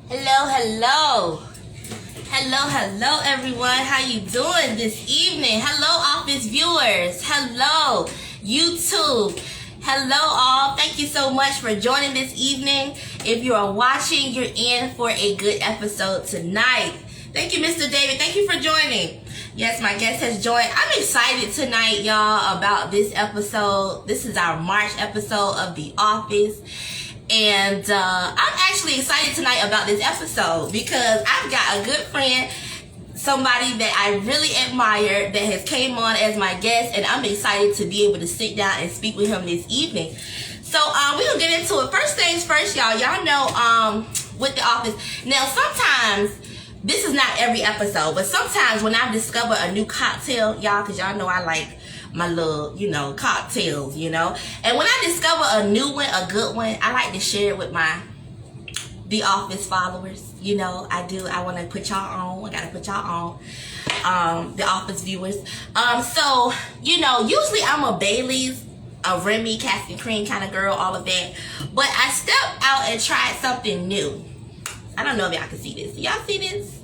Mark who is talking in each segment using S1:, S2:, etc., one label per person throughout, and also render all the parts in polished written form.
S1: Hello everyone. How you doing this evening? Hello office viewers. Hello YouTube. Hello all. Thank you so much for joining this evening. If you are watching, you're in for a good episode tonight. Thank you, Mr. David. Thank you for joining. Yes, my guest has joined. I'm excited tonight, y'all, about this episode. This is our March episode of The Office. And I'm actually excited tonight about this episode because I've got a good friend, somebody that I really admire that has came on as my guest, and I'm excited to be able to sit down and speak with him this evening. So we're going to get into it. First things first, y'all. Y'all know with The Office. Now, sometimes, this is not every episode, but sometimes when I discover a new cocktail, y'all, because y'all know I like my little, cocktails, And when I discover a new one, a good one, I like to share it with my The Office followers. I do. I want to put y'all on. I got to put y'all on. The Office viewers. So, usually I'm a Bailey's, a Remy, cast and cream kind of girl, all of that. But I stepped out and tried something new. I don't know if y'all can see this. Do y'all see this?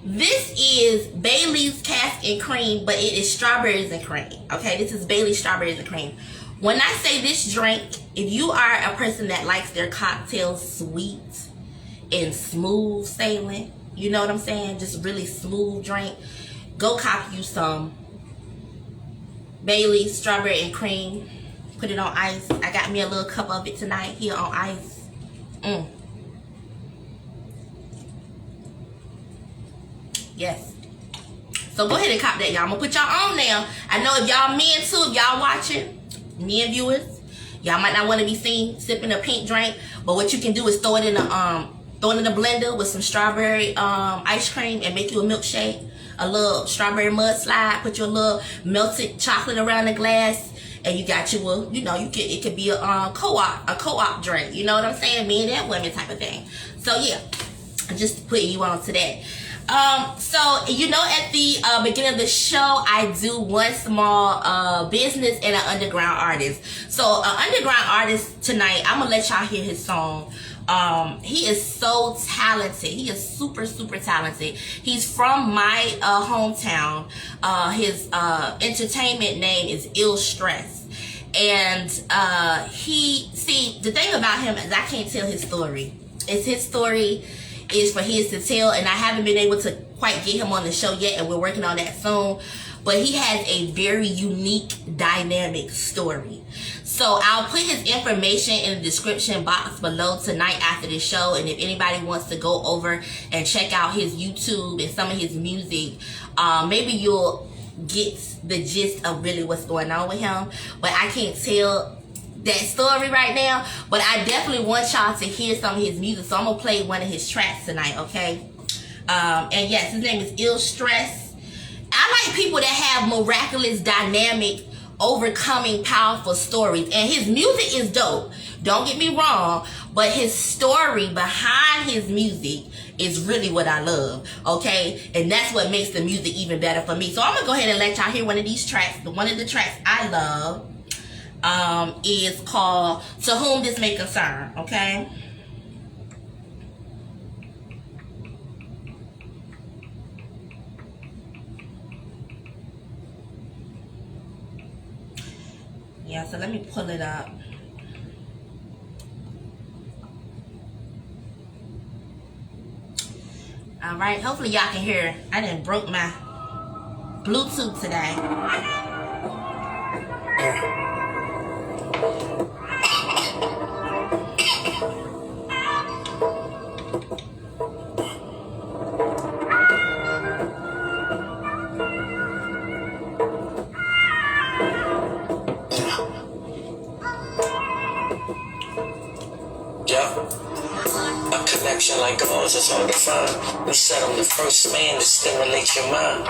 S1: This is Bailey's cast and cream, but it is strawberries and cream. Okay, this is Bailey's strawberries and cream. When I say this drink, if you are a person that likes their cocktails sweet and smooth sailing, you know what I'm saying? Just really smooth drink. Go cop you some Bailey's strawberry and cream. Put it on ice. I got me a little cup of it tonight here on ice. Yes. So go ahead and cop that, y'all. I'm gonna put y'all on now. I know if y'all men too, if y'all watching, men viewers, y'all might not want to be seen sipping a pink drink, but what you can do is throw it in a blender with some strawberry ice cream and make you a milkshake, a little strawberry mudslide. Put your little melted chocolate around the glass, and you got you a, it could be a co-op drink. You know what I'm saying? Men and women type of thing. So yeah, I'm just putting you on to that. So, at the beginning of the show, I do one small business and an underground artist. So, an underground artist tonight, I'm going to let y'all hear his song. He is so talented. He is super, super talented. He's from my hometown. His entertainment name is Ill Stress. And the thing about him is I can't tell his story. It's his story. Is for his to tell, and I haven't been able to quite get him on the show yet, and we're working on that soon. But he has a very unique, dynamic story. So I'll put his information in the description box below tonight after the show, and if anybody wants to go over and check out his YouTube and some of his music, maybe you'll get the gist of really what's going on with him. But I can't tell that story right now, but I definitely want y'all to hear some of his music, so I'm gonna play one of his tracks tonight, okay? And yes, his name is Ill Stress. I like people that have miraculous, dynamic, overcoming, powerful stories, and his music is dope, don't get me wrong, but his story behind his music is really what I love, okay? And that's what makes the music even better for me. So I'm gonna go ahead and let y'all hear one of these tracks. One of the tracks I love is called To Whom This May Concern, okay? Yeah, so let me pull it up. Alright, hopefully y'all can hear. I done broke my Bluetooth today.
S2: A connection like ours is hard to find. We set on the first man to stimulate your mind.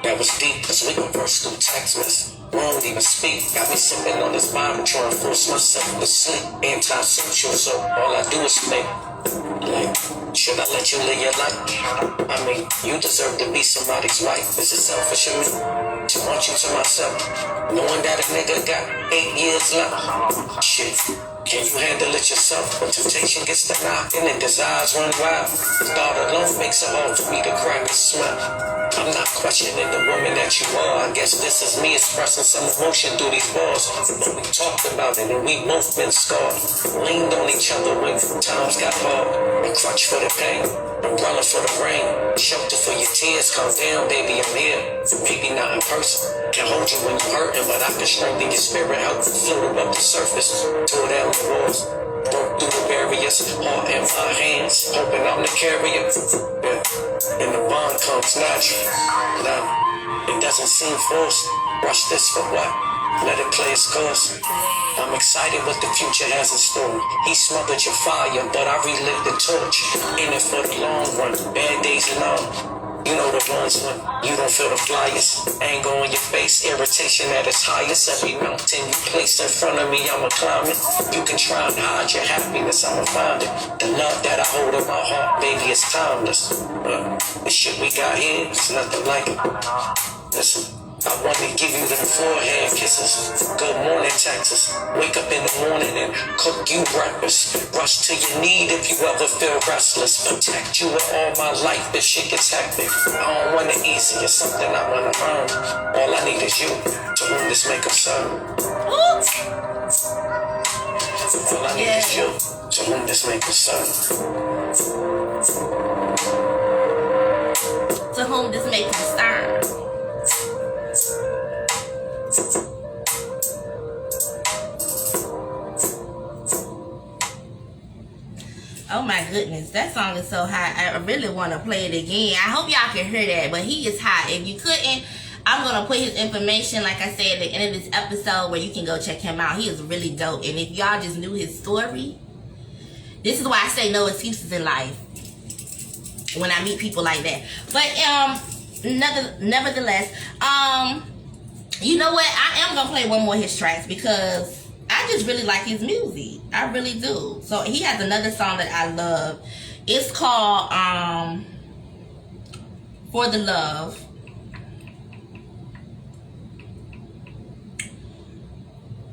S2: That was deep, cause we conversed through text message. Won't even speak. Got me sipping on this Bible, trying to force myself to sleep. Anti-social, so all I do is think, like, should I let you live your life? I mean, you deserve to be somebody's wife. Is it selfish of me to want you to myself, knowing that a nigga got 8 years left? Shit, can you handle it limit yourself when temptation gets to knocking and desires run wild. The thought alone makes it hard for me to crack a smile. I'm not questioning the woman that you are. I guess this is me expressing some emotion through these bars. But we talked about it and we both been scarred. Leaned on each other when times got hard. A crutch for the pain, umbrella for the rain, shelter for your tears. Calm down, baby, I'm here. Maybe not in person, can hold you when you're hurting, but I can strengthen your spirit, help you float above the surface. Tore down the walls, broke through the barriers, heart in my hands, hoping I'm the carrier. Yeah. And the bond comes natural. Now, it doesn't seem forced. Rush this for what? Let it play its course. I'm excited what the future has in store. He smothered your fire, but I relit the torch. In it for the long run, bad days long. You know the ones when you don't feel the flyers. Anger on your face, irritation at its highest. Every mountain you place in front of me, I'ma climb it. You can try and hide your happiness, I'ma find it. The love that I hold in my heart, baby, is timeless. The shit we got here, it's nothing like it. Listen, I want to give you them forehead kisses. Good morning, Texas. Wake up in the morning and cook you breakfast. Rush to your need if you ever feel restless. Protect you with all my life if shit gets hectic. I don't want it easy, it's something I want to earn. All I need is you, to whom this may concern. All I need is you, to whom this may concern.
S1: To whom this may concern. Oh my goodness, that song is so high. I really want to play it again. I hope y'all can hear that, but he is high. If you couldn't, I'm going to put his information, like I said, at the end of this episode where you can go check him out. He is really dope. And if y'all just knew his story, this is why I say no excuses in life when I meet people like that. But nevertheless, you know what? I am going to play one more of his tracks because I just really like his music. I really do. So he has another song that I love. It's called For the Love.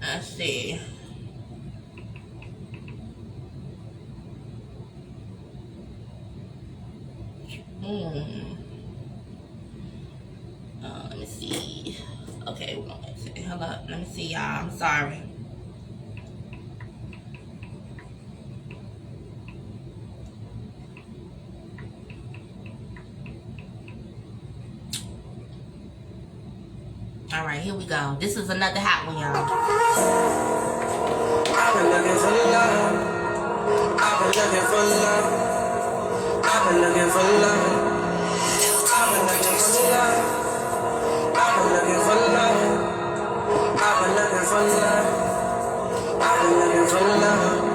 S1: Let's see. Let me see. Okay, we're gonna say hello. Let me see, y'all. I'm sorry. All right, here we go. This is another hot one, y'all.
S2: I've been looking for love. I've been looking for love. I've been looking for love. I've been looking for love. I've been looking for love. I've been looking for love. I've been looking for love.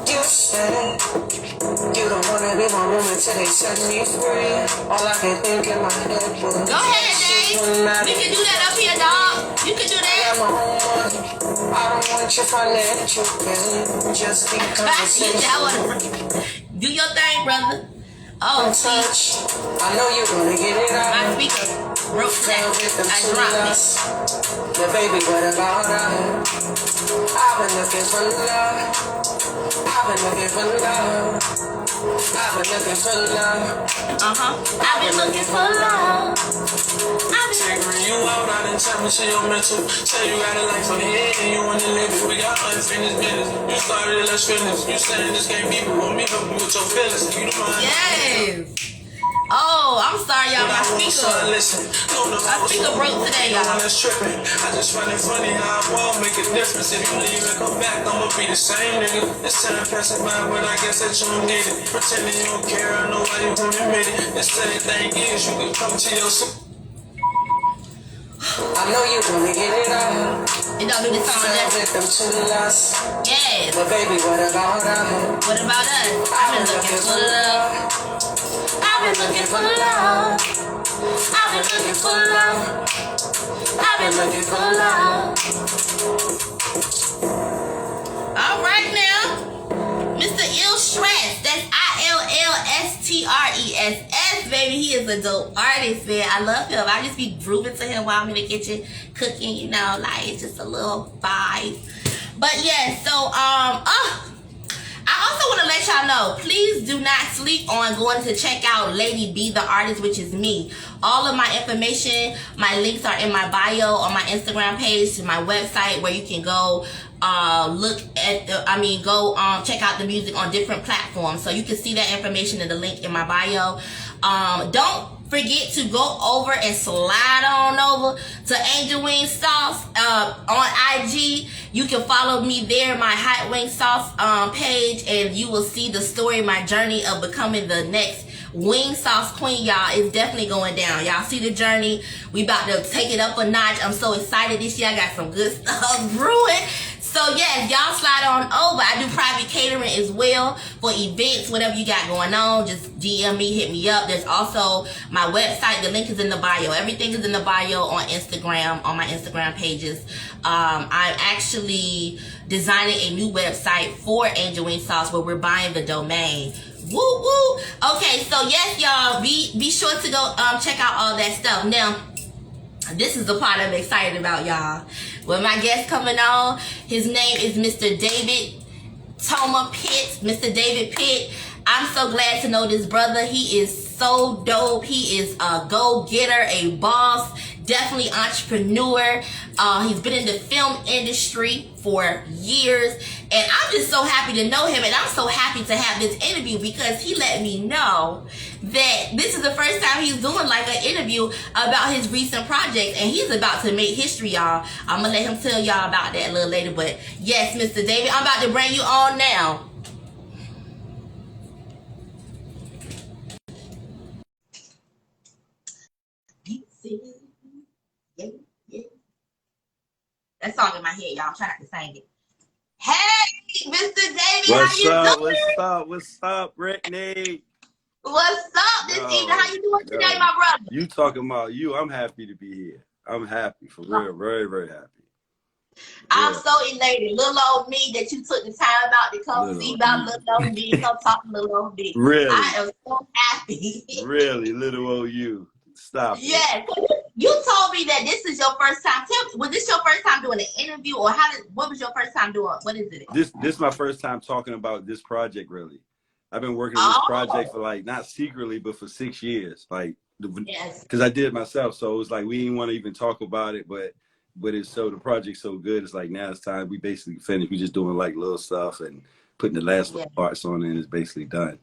S2: You said you don't wanna be my woman till they set me free. All I can think in my head was
S1: go ahead, Dave. You can do that up here, dog. You can do that.
S2: I don't want your financial gain. Just be conversation.
S1: Do your thing, brother. Oh,
S2: touch. I know you're gonna get it out.
S1: My speaker broke today. I dropped it.
S2: Yeah, baby, what about us? I've been looking for love. I've been looking for love. I've been looking for love.
S1: I've been looking for love. I've been
S2: figuring you out. I done tap into your mental. Say you got a life on the head and you wanna live it. We got unfinished business. You started it, let's finish. You saying this can't be, but want me help you with your feelings. You don't mind.
S1: Yes. Oh, I'm sorry, y'all. My speaker broke today, y'all.
S2: I just find it funny how I won't make a difference. If you leave and come back, I'ma be the same nigga. This time passing by, but I guess that you don't need it. Pretending you don't care, I know why you won't admit it. The same thing is, you can come to your I know you wanna get it out.
S1: It don't do the song
S2: Yes.
S1: But
S2: baby, what about us?
S1: What about us? I've been looking for love. I've been looking for love. I've been looking for love. I've been looking for love. All right now, Mr. Illstress. That's ILLSTRESS, baby. He is a dope artist, man. I love him. I just be grooving to him while I'm in the kitchen cooking, you know, like it's just a little vibe. But yeah, so I also want to let y'all know, please do not sleep on going to check out Lady B the artist, which is me. All of my information, my links are in my bio on my Instagram page, my website, where you can go check out the music on different platforms. So you can see that information in the link in my bio. Don't forget to go over and slide on over to Angel Wing Sauce on IG. You can follow me there, my Hot Wing Sauce page, and you will see the story, my journey of becoming the next wing sauce queen. Y'all, it's definitely going down. Y'all see the journey. We about to take it up a notch. I'm so excited this year. I got some good stuff brewing. So yes, y'all slide on over. I do private catering as well for events, whatever you got going on. Just DM me, hit me up. There's also my website. The link is in the bio. Everything is in the bio on Instagram, on my Instagram pages. I'm actually designing a new website for Angel Wing Sauce where we're buying the domain. Woo woo. Okay, so yes, y'all, be sure to go check out all that stuff. Now, this is the part I'm excited about, y'all. With my guest coming on, his name is Mr. David Toma Pitt. Mr. David Pitt. I'm so glad to know this brother. He is so dope. He is a go-getter, a boss, definitely entrepreneur. He's been in the film industry for years, and I'm just so happy to know him, and I'm so happy to have this interview because he let me know that this is the first time he's doing like an interview about his recent project, and he's about to make history, y'all. I'm gonna let him tell y'all about that a little later, but yes, Mr. David, I'm about to bring you on now. Yeah. That song in my head, y'all. I'm trying not to sing it. Hey, Mr. David,
S3: What's
S1: how you
S3: up?
S1: doing?
S3: What's up? What's up, Brittany?
S1: What's up this evening? How you doing today, my brother?
S3: You talking about you? I'm happy to be here. I'm happy for real, very, very happy.
S1: I'm so elated. Little old me that you took the time out to come see about little old me, come talk to little old me.
S3: Really?
S1: I am so happy.
S3: Really, little old you. Stop.
S1: Yeah. You told me that this is your first time. Was this your first time doing an interview, or what was your first time doing? What is it?
S3: This is my first time talking about this project, really. I've been working on this project for like, not secretly, but for 6 years. Like, because I did it myself. So it was like, we didn't want to even talk about it, but it's so, the project's so good. It's like, now it's time. We basically finished. We just doing like little stuff and putting the last little parts on it, and it's basically done.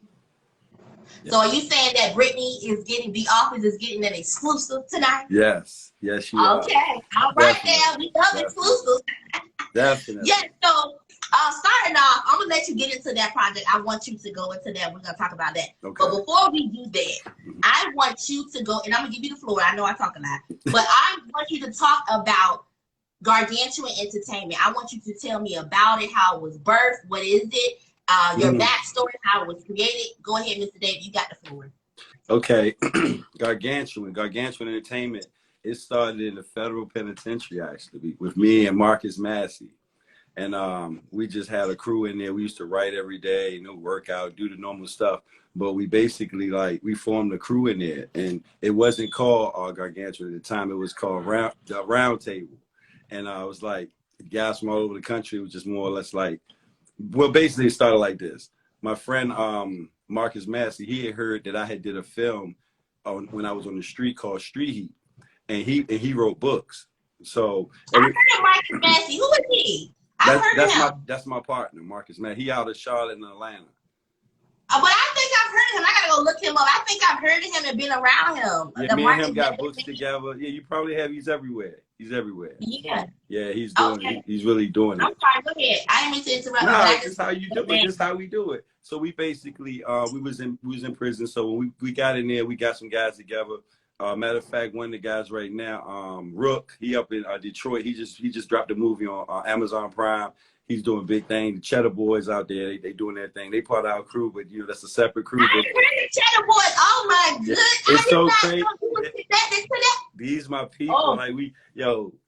S1: So are you saying that Brittany is getting, The Office is getting an exclusive tonight?
S3: Yes. Yes, you are.
S1: Okay. All right, now. We love exclusives.
S3: Definitely.
S1: Yes, so starting off, I'm going to let you get into that project. I want you to go into that. We're going to talk about that. Okay. But before we do that, I want you to go, and I'm going to give you the floor. I know I talk a lot. But I want you to talk about Gargantuan Entertainment. I want you to tell me about it, how it was birthed, what is it, your backstory, how it was created. Go ahead, Mr. David. You got the floor.
S3: Okay. Gargantuan Entertainment. It started in the federal penitentiary, actually, with me and Marcus Massey. And we just had a crew in there. We used to write every day, work out, do the normal stuff. But we basically, we formed a crew in there. And it wasn't called Gargantuan at the time. It was called the Round Table. And it was like, guys from all over the country. It was just more or less like, well, basically it started like this. My friend Marcus Massey, he had heard that I had did a film when I was on the street called Street Heat. And he wrote books. So
S1: I heard of Marcus Massey. Who is he?
S3: That's my partner, Marcus Massey. He out of Charlotte and Atlanta.
S1: But I think I've heard of him. I gotta go look him up. I think I've heard of him and been around him.
S3: Yeah, me and him got books together. Yeah, you probably have. He's everywhere. Yeah. Yeah, he's doing. Okay. He's really doing it.
S1: I'm sorry. Go ahead. I didn't mean to interrupt.
S3: No, this is how you do it. This is how we do it. So we basically we was in prison. So when we got in there, we got some guys together. Matter of fact, one of the guys right now, Rook, he up in Detroit. He just dropped a movie on Amazon Prime. He's doing big things. The Cheddar Boys out there, they doing their thing. They part of our crew, but that's a separate crew.
S1: I heard the Cheddar Boys. Oh my goodness!
S3: It's so crazy. These my people. Oh. Like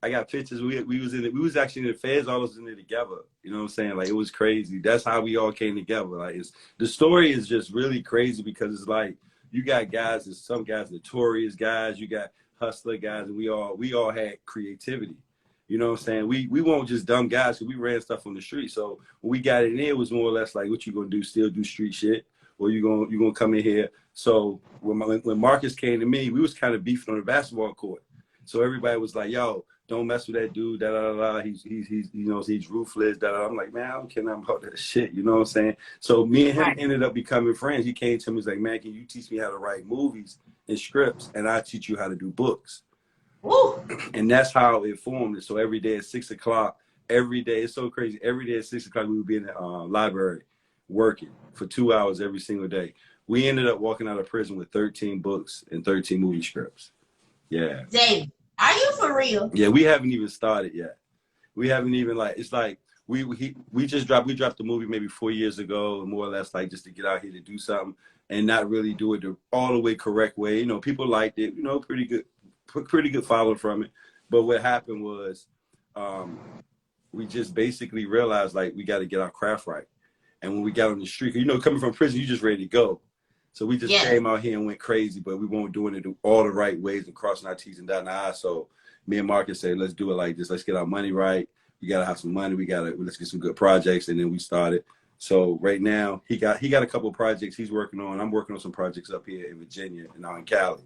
S3: I got pictures. We was actually in the feds. All of us in there together. You know what I'm saying? Like, it was crazy. That's how we all came together. Like, the story is just really crazy because it's like, you got guys, some guys notorious guys, you got hustler guys, and we all had creativity. You know what I'm saying? We weren't just dumb guys, because we ran stuff on the street. So when we got in there, it was more or less like, what you gonna do? Still do street shit, or you gonna come in here? So when Marcus came to me, we was kind of beefing on the basketball court. So everybody was like, "Yo, don't mess with that dude. Da da da. He's he's ruthless. Da da." I'm like, man, I don't care nothing about that shit. You know what I'm saying? So me and him ended up becoming friends. He came to me, he's like, "Man, can you teach me how to write movies and scripts, and I teach you how to do books?"
S1: Woo.
S3: And that's how it formed. So every day at 6 o'clock, every day, it's so crazy. Every day at 6 o'clock, we would be in the library working for 2 hours every single day. We ended up walking out of prison with 13 books and 13 movie scripts. Yeah.
S1: Dave, are you for real?
S3: Yeah, we haven't even started yet. We haven't even, like, it's like we dropped the movie maybe 4 years ago, more or less, like, just to get out here to do something and not really do it the all the way correct way. You know, people liked it, pretty good following from it. But what happened was we just basically realized, like, we got to get our craft right. And when we got on the street, coming from prison, you just ready to go. So we just came out here and went crazy, but we weren't doing it all the right ways and crossing our T's and dotting our I's. So me and Marcus said, let's do it like this. Let's get our money right. We got to have some money. Let's get some good projects. And then we started. So right now he got a couple of projects he's working on. I'm working on some projects up here in Virginia and out in Cali.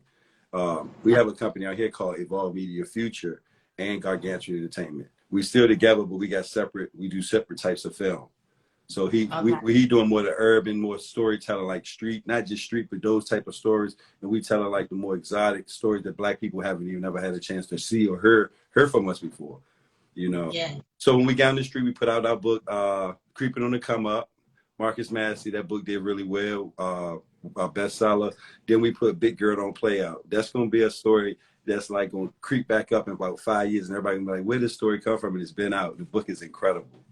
S3: We have a company out here called Evolve Media Future and Gargantuan Entertainment. We still together, but we do separate types of film. So he doing more the urban, more storytelling, like street, not just street, but those type of stories. And we telling like the more exotic stories that Black people haven't even ever had a chance to see or hear from us before. Yeah. So when we got on the street, we put out our book, Creeping on the Come Up. Marcus Massey, that book did really well. Our bestseller. Then we put Big Girl Don't Play Out. That's gonna be a story that's like gonna creep back up in about 5 years, and everybody gonna be like, where did this story come from? And it's been out. The book is incredible.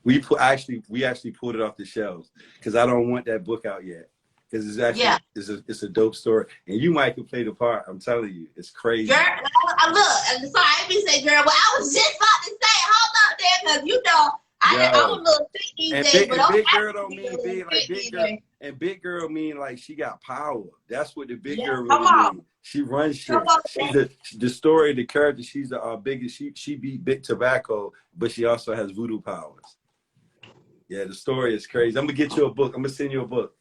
S3: We actually pulled it off the shelves because I don't want that book out yet, because it's actually it's a dope story, and you might can play the part. I'm telling you, it's crazy.
S1: Girl, look, sorry, I didn't say girl, but I was just about to say, hold up there, because I'm a little thick these days, but
S3: big girl don't mean big, like big girl. And big girl mean like she got power. That's what the big girl really means. She runs shit. She's the story, the character. She's the biggest. She beat Big Tobacco, but she also has voodoo powers. Yeah, the story is crazy. I'm gonna get you a book. I'm gonna send you a book.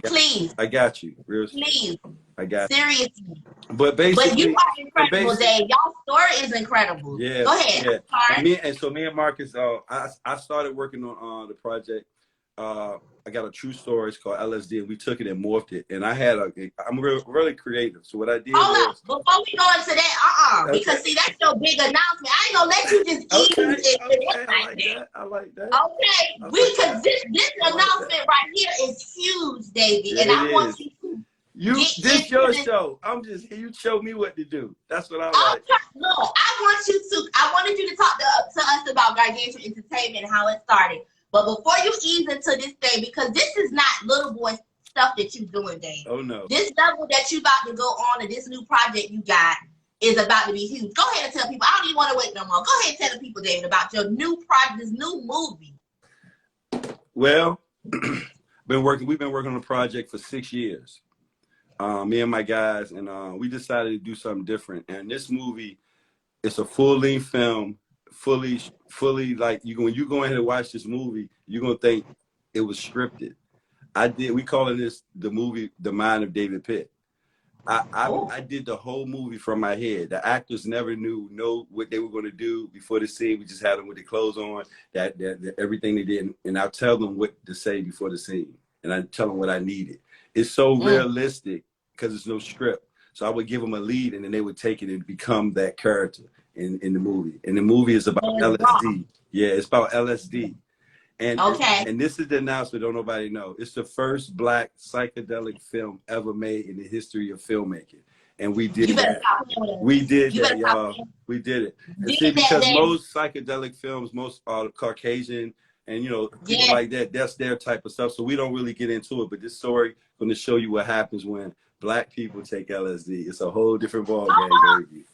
S1: Please.
S3: I got you. Real.
S1: Please.
S3: I got you.
S1: Seriously.
S3: But basically,
S1: but you are incredible, Dave. Y'all story is incredible.
S3: Yeah.
S1: Go ahead.
S3: Yeah. So me and Marcus, I started working on the project. I got a true story. It's called LSD, and we took it and morphed it. And I'm really creative. So what I did
S1: was... Before we go into that, because see, that's your big announcement. I ain't gonna let you just ease it.
S3: I like that.
S1: Okay, because this announcement right here is huge, David, and I want you to.
S3: This your show. I'm just here. You show me what to do. That's what I like.
S1: Look, I wanted you to talk to us about Gargantuan Entertainment and how it started. But before you ease into this thing, because this is not little boy stuff that you're doing, Dave.
S3: Oh, no.
S1: This level that you about to go on and this new project you got is about to be huge. Go ahead and tell people. I don't even want to wait no more. Go ahead and tell the people, David, about your new project, this new movie.
S3: Well, we've been working on the project for 6 years. Me and my guys, and we decided to do something different. And this movie, it's a full-length film. Fully like when you go ahead and watch this movie, you're gonna think it was scripted. We calling this the movie The Mind of David Pitt. I did the whole movie from my head. The actors never know what they were gonna do before the scene. We just had them with their clothes on, that everything they did, and I'll tell them what to say before the scene, and I tell them what I needed. It's so realistic because there's no script. So I would give them a lead, and then they would take it and become that character in the movie. And the movie is about LSD. Yeah, it's about LSD. And this is the announcement, don't nobody know. It's the first Black psychedelic film ever made in the history of filmmaking. And we did that. We did that, y'all. We did it. And see, because most psychedelic films, most are Caucasian, and people like that, that's their type of stuff. So we don't really get into it. But this story going to show you what happens when Black people take LSD. It's a whole different ballgame, baby.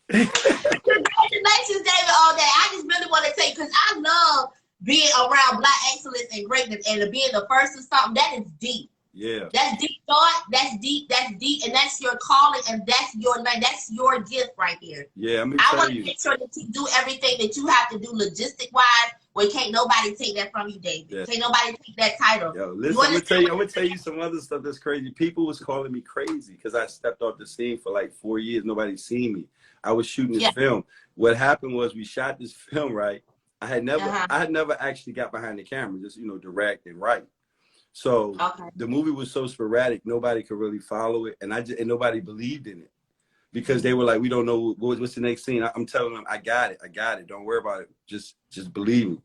S1: Congratulations, David, on that. I just really want to say, because I love being around Black excellence and greatness, and being the first of something that is deep.
S3: Yeah.
S1: That's deep thought. That's deep. That's deep, and that's your calling, and that's your gift right here.
S3: Yeah, I'm gonna
S1: I
S3: tell
S1: want to
S3: you.
S1: make sure that you do everything that you have to do logistic wise. Where can't nobody take that from you, David.
S3: Yeah.
S1: Can't nobody take that title.
S3: Yo,
S1: You
S3: listen,
S1: understand?
S3: I'm gonna tell you some other stuff that's crazy. People was calling me crazy because I stepped off the scene for like 4 years. Nobody seen me. I was shooting this
S1: Yeah.
S3: film. What happened was we shot this film, right? I had never actually got behind the camera, just direct and write. So
S1: Okay.
S3: the movie was so sporadic, nobody could really follow it, and nobody believed in it because they were like, we don't know what's the next scene. I'm telling them, I got it. Don't worry about it. Just believe me.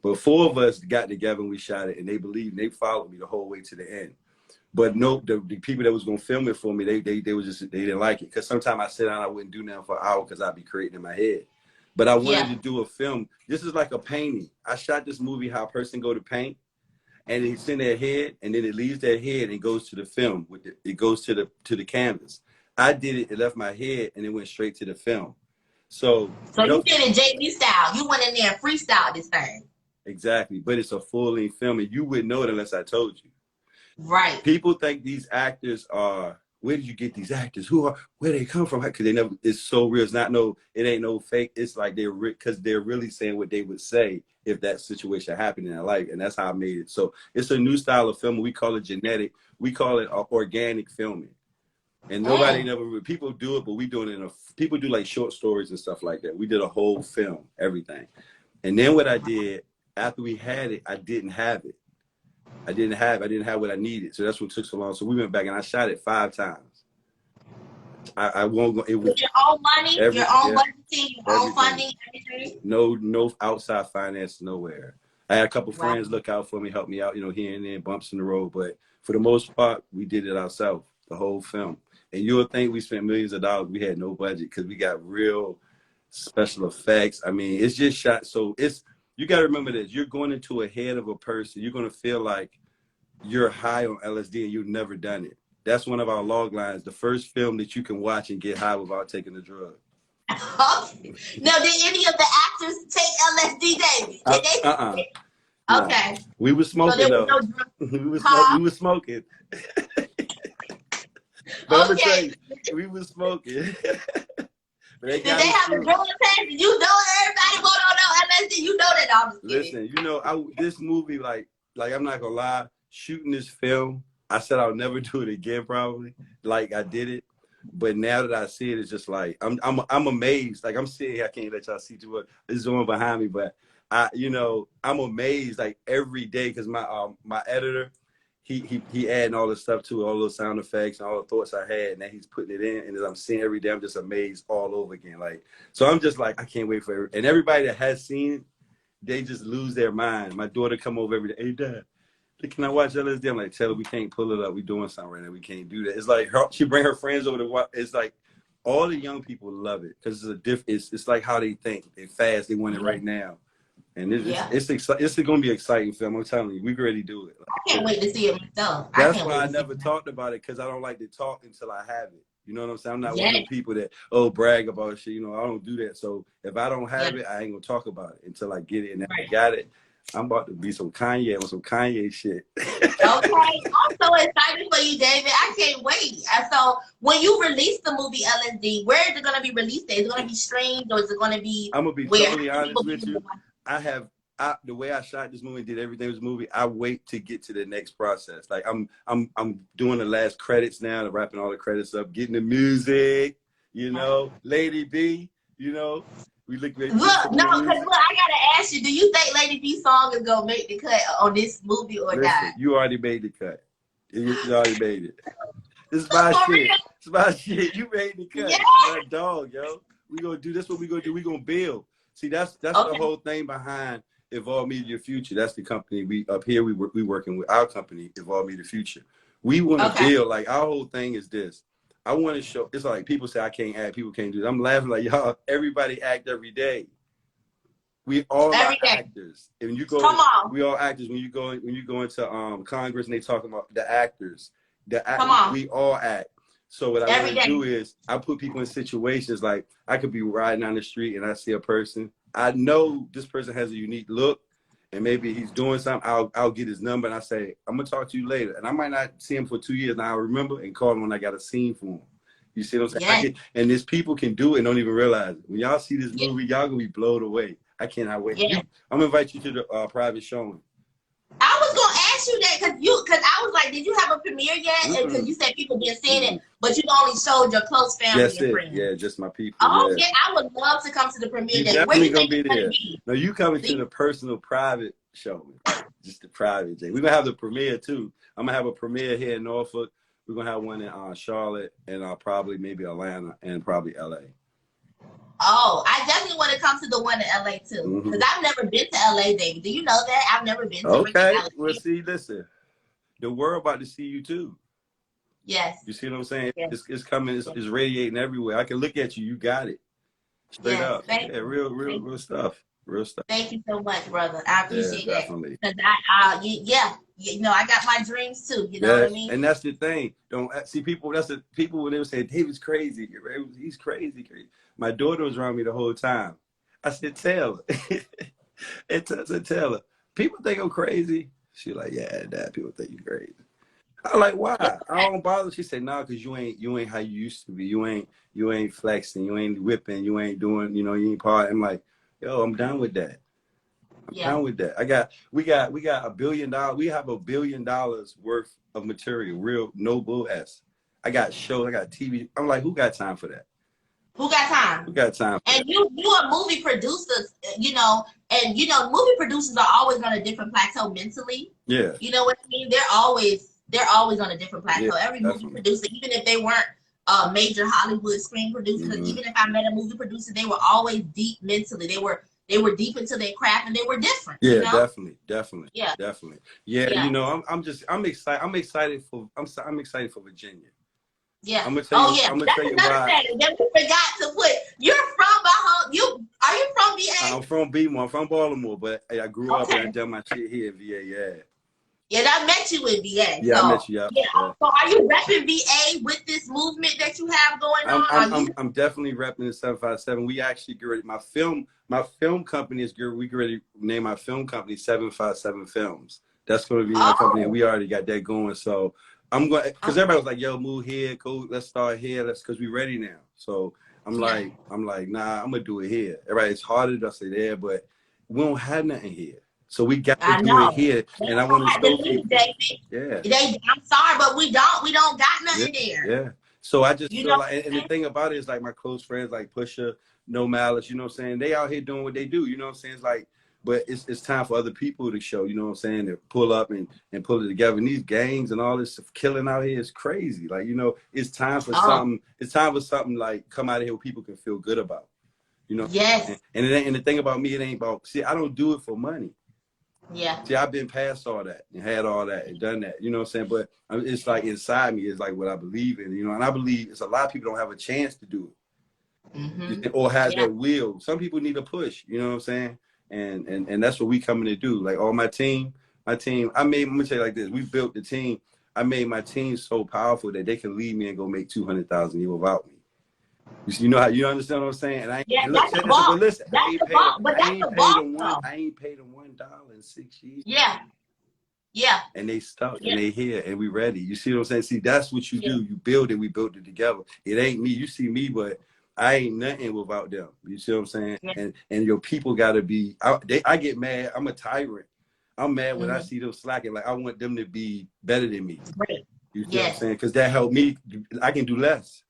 S3: But 4 of us got together and we shot it, and they believed, and they followed me the whole way to the end. But no, the people that was gonna film it for me, they didn't like it because sometimes I sit down, I wouldn't do nothing for an hour because I'd be creating in my head. But I wanted to do a film. This is like a painting. I shot this movie how a person go to paint, and it's in their head, and then it leaves their head and goes to the film. It goes to the canvas. I did it. It left my head, and it went straight to the film. So
S1: you did it JB style. You went in there and freestyled this thing.
S3: Exactly, but it's a full-length film, and you wouldn't know it unless I told you.
S1: Right.
S3: People think these actors are. Where did you get these actors? Where they come from? Because they never. It's so real. It ain't no fake. It's like because they're really saying what they would say if that situation happened in their life, and that's how I made it. So it's a new style of filming. We call it genetic. We call it organic filming. And people do it, but we doing it people do like short stories and stuff like that. We did a whole film, everything. And then what I did after we had it, I didn't have it. I didn't have what I needed. So that's what took so long. So we went back and I shot it 5 times. I won't go. It was
S1: with your own money, your own budgeting, your own funding, everything.
S3: No outside finance, nowhere. I had a couple friends look out for me, help me out, here and there, bumps in the road. But for the most part, we did it ourselves, the whole film. And you'll think we spent millions of dollars. We had no budget because we got real special effects. I mean, it's just shot. So you got to remember this. You're going into a head of a person. You're going to feel like you're high on LSD and you've never done it. That's one of our log lines. The first film that you can watch and get high without taking the drug.
S1: Okay. Now, did any of the actors take LSD, David? Did they? Okay.
S3: We were smoking,
S1: so
S3: though. We were smoking. But I'm going to tell you, we were smoking.
S1: Did they have a drug test? You know everybody want to know LSD. You know that. I'm just kidding.
S3: Listen, this movie, like I'm not gonna lie, shooting this film, I said I'll never do it again, probably. Like I did it, but now that I see it, it's just like I'm amazed. Like I'm sitting here, I can't let y'all see too much. It's on behind me, but I'm amazed like every day because my editor. He adding all the stuff to it, all those sound effects and all the thoughts I had, and then he's putting it in. And as I'm seeing every day, I'm just amazed all over again. Like, so I'm just like, I can't wait for it. And everybody that has seen it, they just lose their mind. My daughter come over every day. Hey, Dad, can I watch LSD? I'm like, tell her we can't pull it up. We doing something right now. We can't do that. It's like she bring her friends over to watch. It's like all the young people love it because it's like how they think. They fast. They want it right now. And it's going to be an exciting film. I'm telling you, we can already do it.
S1: I can't wait to see it myself.
S3: That's why I never talked about it because I don't like to talk until I have it. You know what I'm saying? I'm not one of the people that, brag about shit. I don't do that. So if I don't have it, I ain't going to talk about it until I get it. And I got it. I'm about to be some Kanye on some Kanye shit.
S1: Okay. I'm so excited for you, David. I can't wait. So when you release the movie LSD, where is it going to be released? Is it going to be streamed or is it going to be
S3: I'm going to be totally honest with you. The way I shot this movie, did everything with this movie, I wait to get to the next process. Like I'm doing the last credits now, wrapping all the credits up, getting the music, Lady B, we look great.
S1: Look, no, because I gotta ask you, do you think Lady B's song is gonna make the cut on this movie or not?
S3: You already made the cut. You already made it. This is my shit. It's my shit. You made the cut. You're a dog, yo. We gonna do this. What we gonna do? We gonna build. See, that's the whole thing behind Evolve Media Future. That's the company we working with. Our company, Evolve Media Future. We want to build. Like our whole thing is this. I want to show. It's like people say I can't act. People can't do that. I'm laughing like y'all. Everybody act every day. We all are actors. And when you go, we all actors. When you go into Congress and they talking about the actors, we all act. So what I want to do is I put people in situations like I could be riding down the street and I see a person. I know this person has a unique look and maybe he's doing something, I'll get his number and I say, I'm gonna talk to you later. And I might not see him for 2 years, and I'll remember and call him when I got a scene for him. You see what I'm saying?
S1: Yes.
S3: And these people can do it and don't even realize it. When y'all see this
S1: Yes.
S3: movie, y'all gonna be blown away. I cannot wait.
S1: Yes.
S3: I'm gonna invite you to the private showing.
S1: I was gonna ask you that because I was like, did you have a premiere yet? Because you said people been seeing it, but you only showed your close family
S3: That's
S1: and
S3: it.
S1: friends.
S3: Yeah, just my people.
S1: Oh
S3: yeah.
S1: I would love to come to the premiere
S3: You
S1: day. Where
S3: definitely
S1: you
S3: gonna
S1: think
S3: be there. No, you coming to the personal private show, just the private day. We're gonna have the premiere too. I'm gonna have a premiere here in Norfolk. We're gonna have one in Charlotte and probably maybe Atlanta and probably LA.
S1: Oh, I definitely want to come to the one in LA too, because I've never been to LA, David. Do you know that? I've never been to
S3: Okay,
S1: LA.
S3: well, see, listen, the world about to see you too.
S1: Yes.
S3: You see what I'm saying?
S1: Yes.
S3: It's coming. It's radiating everywhere. I can look at you. You got it. Straight up. Yeah, real stuff. Real stuff.
S1: Thank you so much, brother. I appreciate that.
S3: Definitely.
S1: Because I got my dreams too. You know what I mean?
S3: And that's the thing. Don't see people. That's the people when they say David's crazy. He's crazy. My daughter was around me the whole time. I said, tell her. I said, tell her. People think I'm crazy. She like, yeah, Dad. People think you crazy. I'm like, why? I don't bother. She said, nah, because you ain't how you used to be. You ain't flexing. You ain't whipping. You ain't doing. You ain't partying. I'm like, yo, I'm done with that. I'm done with that. We got $1 billion. We have $1 billion worth of material. Real no bull ass. I got shows. I got TV. I'm like, who got time for that?
S1: Who got time?
S3: Who got time?
S1: And you are movie producers, and movie producers are always on a different plateau mentally.
S3: Yeah.
S1: You know what I mean? They're always on a different plateau.
S3: Yeah,
S1: Every movie producer, even if they weren't major Hollywood screen producers, even if I met a movie producer, they were always deep mentally. They were deep into their craft, and they were different.
S3: Yeah,
S1: you know?
S3: definitely.
S1: Yeah,
S3: definitely. Yeah, I'm excited. I'm excited for Virginia.
S1: Yeah.
S3: I'm gonna tell you.
S1: Yeah.
S3: I'm gonna
S1: That's
S3: tell you
S1: another
S3: why.
S1: thing that we forgot to put. You're from Are you from VA?
S3: I'm from Baltimore. I'm from Baltimore, but I grew up and I done my shit here in VA. Yeah.
S1: Yeah, I met you in VA.
S3: Yeah, I met you. Yeah.
S1: So are you repping VA with this movement that you have going on?
S3: I'm definitely repping the 757. We actually get ready. My film company is good. We get ready to name my film company 757 Films. That's going to be my company, and we already got that going. So I'm going because everybody was like, "Yo, move here, go. Let's start here. Because we ready now." So I'm like, nah, I'm gonna do it here. Everybody, it's harder to say there, but we don't have nothing here. So we got to do it here, and I want to show people.
S1: I'm sorry, but we don't got nothing there.
S3: Yeah. So I just feel like, and the thing about it is like my close friends like Pusha, No Malice, you know what I'm saying? They out here doing what they do, you know what I'm saying? It's like, but it's time for other people to show, you know what I'm saying? To pull up and pull it together. And these gangs and all this killing out here is crazy. Like, it's time for something. It's time for something like come out of here where people can feel good about,
S1: Yes.
S3: And the thing about me, it ain't about, see, I don't do it for money.
S1: Yeah.
S3: See, I've been past all that and had all that and done that, you know what I'm saying? But it's like inside me, it's like what I believe in, and I believe it's a lot of people don't have a chance to do it or have that will. Some people need a push, you know what I'm saying? And that's what we coming to do. Like all my team, let me tell you like this, we built the team. I made my team so powerful that they can leave me and go make 200,000 a year without me. You understand what I'm saying? And I ain't paid them $1 in 6 years.
S1: Yeah. Yeah.
S3: And they stuck and they here and we ready. You see what I'm saying? See, that's what you do. You build it, we built it together. It ain't me. You see me, but I ain't nothing without them. You see what I'm saying? Yeah. And your people gotta be I get mad. I'm a tyrant. I'm mad when I see them slacking. Like I want them to be better than me.
S1: Right.
S3: You see what I'm saying? Because that helped me. I can do less.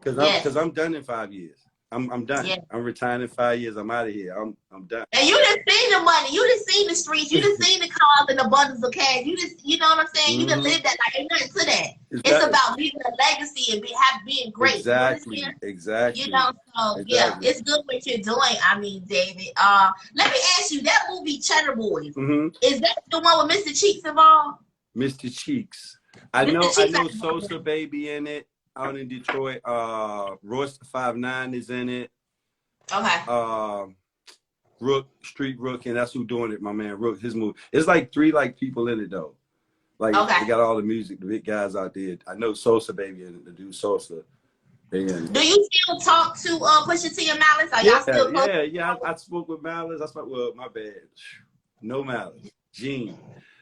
S3: Because I'm done in 5 years. I'm done. Yeah. I'm retiring in 5 years. I'm out of here. I'm done.
S1: And you done seen the money. You done seen the streets. You done seen the cars and the bundles of cash. You know what I'm saying? You done lived that. Like ain't nothing to that. It's about leaving a legacy and being great.
S3: Exactly.
S1: So
S3: exactly.
S1: it's good what you're doing. I mean, David. Let me ask you, that movie Cheddar Boys, is that the one with Mr. Cheeks involved?
S3: Mr. Cheeks. I know Sosa Baby in it. Out in Detroit, Royce 5'9" is in it.
S1: Okay.
S3: Street Rook, and that's who doing it. My man Rook, his movie. It's like 3 people in it though. Like they got all the music, the big guys out there. I know Sosa Baby and the dude Sosa. They in it.
S1: Do you still talk to Pusha T and Malice? Are y'all still close?
S3: Yeah. I spoke with Malice. My bad. No malice. Gene.